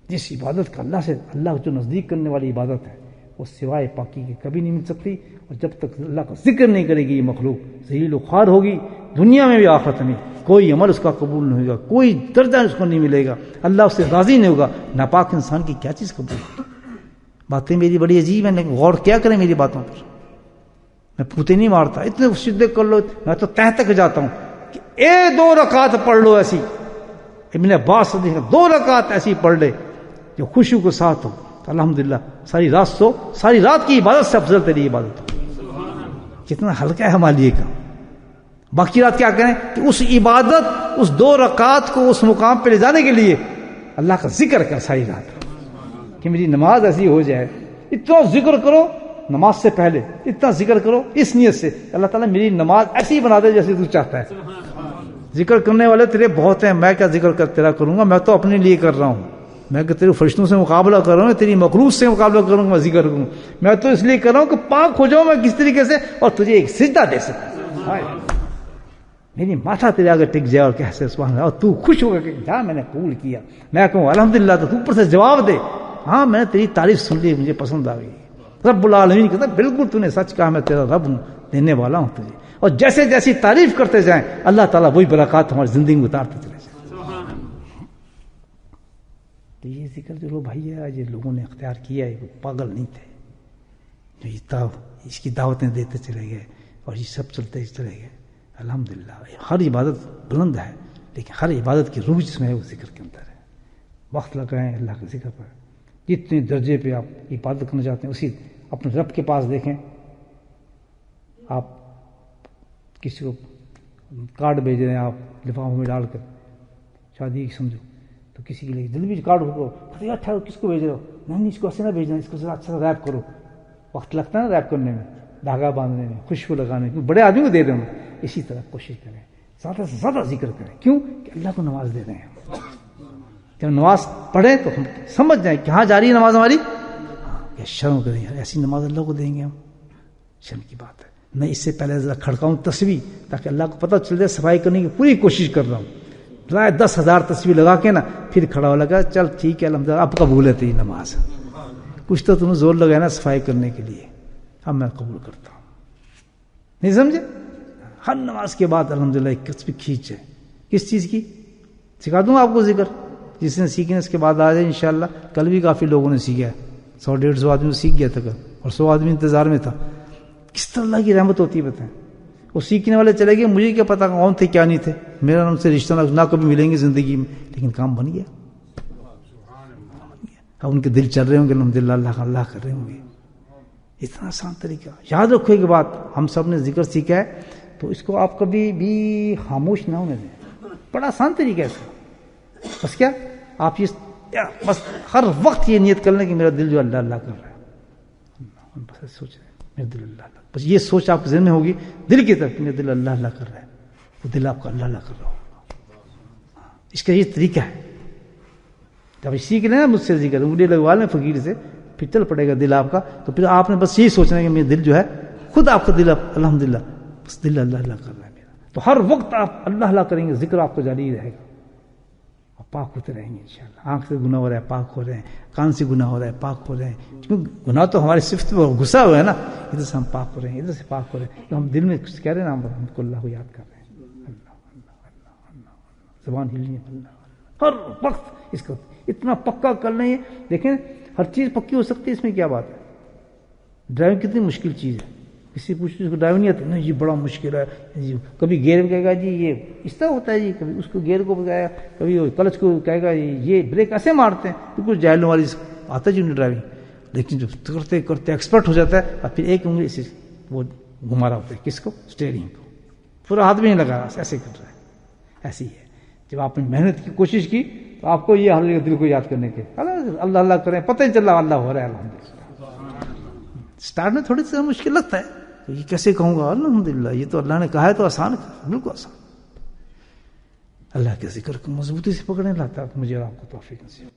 جس عبادت کا اللہ سے، اللہ جو نزدیک کرنے والی عبادت ہے، وہ سوائے پاکی کے کبھی نہیں مل سکتی. اور جب تک اللہ کا ذکر نہیں کرے گی یہ مخلوق ذلیل و خوار ہوگی، دنیا میں بھی آخرت میں. کوئی عمل اس کا قبول نہیں ہوگا، کوئی درجہ اس کو نہیں ملے گا، اللہ اس سے راضی نہیں ہوگا. ناپاک انسان کی کیا چیز قبول ہوگی؟ باتیں میری بڑی عجیب ہیں، لیکن غور کیا کریں میری باتوں پر. میں پھوتے نہیں مارتا، اتنے سجدے کر لو، میں تو تہ تک جاتا ہوں کہ 2 رکعت پڑھ لو ایسی. ابن عباس 2 رکعت ایسی پڑھ لے جو خوشی کے ساتھ ہو، تو الحمدللہ ساری رات سو، ساری رات کی عبادت سے افضل تیری عبادت ہو. کتنا ہلکا ہے ہمارے لیے کام. باقی رات کیا کریں کہ اس عبادت، اس 2 رکعت کو اس مقام پہ لے جانے کے لیے اللہ کا ذکر کر ساری رات، کہ میری نماز ایسی ہو جائے. اتنا ذکر کرو نماز سے پہلے، اتنا ذکر کرو اس نیت سے اللہ تعالیٰ میری نماز ایسی بنا دے جیسے تو چاہتا ہے. ذکر کرنے والے تیرے بہت ہیں، میں کیا ذکر تیرا کروں گا؟ میں تو اپنے لیے کر رہا ہوں. میں کہ تیرے فرشتوں سے مقابلہ کر رہا ہوں، تیری مخلوق سے مقابلہ کروں گا، میں ذکر کروں. میں تو اس لیے کر رہا ہوں کہ پاک ہو جاؤں میں کس طریقے سے، اور تجھے ایک سجدہ دے سکوں. میری ماتھا تیرے آگے ٹک جائے اور کیسے سبحان اللہ، اور تو خوش ہوگا کہ جا میں نے قبول کیا، میں کہوں الحمدللہ، تو اوپر سے جواب دے ہاں میں نے تیری تعریف سن لی، مجھے پسند آ گئی۔ رب العالمین کہتا ہے بالکل تو نے سچ کہا، میں تیرا رب ہوں، دینے والا ہوں تجھے، اور جیسے جیسی تعریف کرتے جائیں اللہ تعالیٰ وہی برکات ہماری زندگی میں اتارتے چلے جائیں۔ تو یہ ذکر جو لوگ بھائی ہے یہ لوگوں نے اختیار کیا ہے، وہ پاگل نہیں تھے جو اس کی دعوتیں دیتے چلے گئے اور یہ سب چلتے چلے گئے۔ الحمدللہ ہر عبادت بلند ہے، لیکن ہر عبادت کی روح جس میں ہے وہ ذکر کے اندر ہے۔ وقت لگائیں اللہ کے ذکر پر، جتنے درجے پہ آپ عبادت کرنا چاہتے ہیں اسی اپنے رب کے پاس دیکھیں۔ آپ کسی کو کارڈ بھیج رہے ہیں، آپ لفافوں میں ڈال کر، شادی کی سمجھو، تو کسی کے لیے جلدی بھی کارڈ ہو، اچھا کس کو بھیج رہے ہو؟ نہیں اس کو ایسے نہ بھیجنا، اس کو ذرا اچھا ریپ کرو۔ وقت لگتا ہے نا ریپ کرنے میں، دھاگا باندھنے میں، خوشبو لگانے میں، بڑے آدمی کو دے رہے ہیں، اسی طرح کوشش کریں زیادہ سے زیادہ ذکر کریں۔ کیوں کہ اللہ کو نماز دے رہے ہیں۔ جب نماز پڑھیں تو ہم سمجھ جائیں کہاں جا رہی ہے نماز ہماری، کہ شرم کریں یار ایسی نماز اللہ کو دیں گے ہم، شرم کی بات ہے۔ میں اس سے پہلے ذرا کھڑکاؤں تسبیح تاکہ اللہ کو پتہ چل جائے صفائی کرنے کی پوری کوشش کر رہا ہوں، رائے 10,000 تسبیح لگا کے نا پھر کھڑا ہو لگا، چل ٹھیک ہے الحمدللہ اب قبول ہے تیری نماز، کچھ تو تمہیں زور لگایا نا صفائی کرنے کے لیے، اب میں قبول کرتا ہوں۔ نہیں سمجھے؟ ہر نماز کے بعد الحمدللہ ایک تسبیح کھینچ ہے، کس چیز کی؟ سکھا دوں گا آپ کو ذکر، جس نے سیکھنے اس کے بعد آ جائے انشاءاللہ۔ کل بھی کافی لوگوں نے سیکھا ہے، 100-150 آدمی سیکھ گیا تھا کل، اور 100 آدمی انتظار میں تھا۔ کس طرح اللہ کی رحمت ہوتی ہے بتائیں۔ وہ سیکھنے والے چلے گئے، مجھے کیا پتا کون تھے کیا نہیں تھے، میرا ان سے رشتہ نہ کبھی ملیں گے زندگی میں، لیکن کام بن گیا۔ اب ان کے دل چل رہے ہوں گے الحمدللہ، اللہ کا اللہ کر رہے ہوں گے۔ اتنا آسان طریقہ، یاد رکھو ایک بات، ہم سب نے ذکر سیکھا ہے تو اس کو آپ کبھی بھی خاموش نہ ہونے دیں، بڑا آسان طریقہ ہے اس کا۔ بس کیا آپ یہ بس ہر وقت یہ نیت کر لیں کہ میرا دل جو اللہ اللہ کر رہا ہے، بس سوچ رہے ہیں میرا دل اللہ اللہ، بس یہ سوچ آپ کے ذہن میں ہوگی دل کی طرف کہ میرا دل اللہ اللہ کر رہا ہے، وہ دل آپ کا اللہ اللہ کر رہا ہوگا۔ اس کا یہ طریقہ ہے، جب سیکھ لیں نا مجھ سے ذکر انگلی لگوا لیں فقیر سے، پھر چل پڑے گا دل آپ کا، تو پھر آپ نے بس یہی سوچنا ہے کہ میرا دل جو ہے خود آپ کا دل الحمدللہ بس دل اللہ اللہ کر رہا ہے میرا، تو ہر وقت آپ اللہ اللہ کریں گے، ذکر آپ کو جاری رہے گا اور پاک ہوتے رہیں گے انشاءاللہ۔ آنکھ سے گناہ ہو رہا ہے پاک ہو رہے ہیں، کان سے گناہ ہو رہا ہے پاک ہو رہے ہیں، کیونکہ گناہ تو ہماری صفت میں گھسا ہوا ہے نا، ادھر سے ہم پاک ہو رہے ہیں، ادھر سے پاک ہو رہے ہیں، تو ہم دل میں کچھ کہہ رہے ہیں نا، ہم کو اللہ کو یاد کر رہے ہیں، اللہ اللہ اللہ اللہ، زبان ہلنی ہے اللہ اللہ، ہر وقت اس کو اتنا پکا کر لیں۔ دیکھیں ہر چیز پکی ہو سکتی ہے، اس میں کیا بات ہے؟ ڈرائیونگ کتنی مشکل چیز ہے، کسی پوچھ کو ڈرائیونگ نہیں آتی، نہیں یہ بڑا مشکل ہے جی، کبھی گیئر کہے گا جی یہ اس طرح ہوتا ہے جی، کبھی اس کو گیئر کو بتایا، کبھی کلچ کو کہے گا یہ بریک ایسے مارتے ہیں، بالکل جاہلوں والی آتا ہے جی انہیں ڈرائیونگ، لیکن جو کرتے کرتے ایکسپرٹ ہو جاتا ہے اور پھر ایک انگلی سے وہ گھما رہا ہوتا ہے، کس کو؟ اسٹیئرنگ کو، پورا ہاتھ بھی نہیں لگا رہا، ایسے کر رہا ہے۔ ایسی ہے جب آپ نے محنت کی کوشش کی تو آپ کو یہ حال دل کو یاد کرنے کے اللہ اللہ کریں، پتہ ہی چلا اللہ ہو رہا ہے الحمدللہ۔ اسٹارٹ میں تھوڑی سی مشکل لگتا ہے، تو یہ کیسے کہوں گا الحمدللہ، یہ تو اللہ نے کہا ہے تو آسان ہے، بالکل آسان۔ اللہ کے ذکر کو مضبوطی سے پکڑنے لاتا ہے، مجھے آپ کو توفیق نصیب۔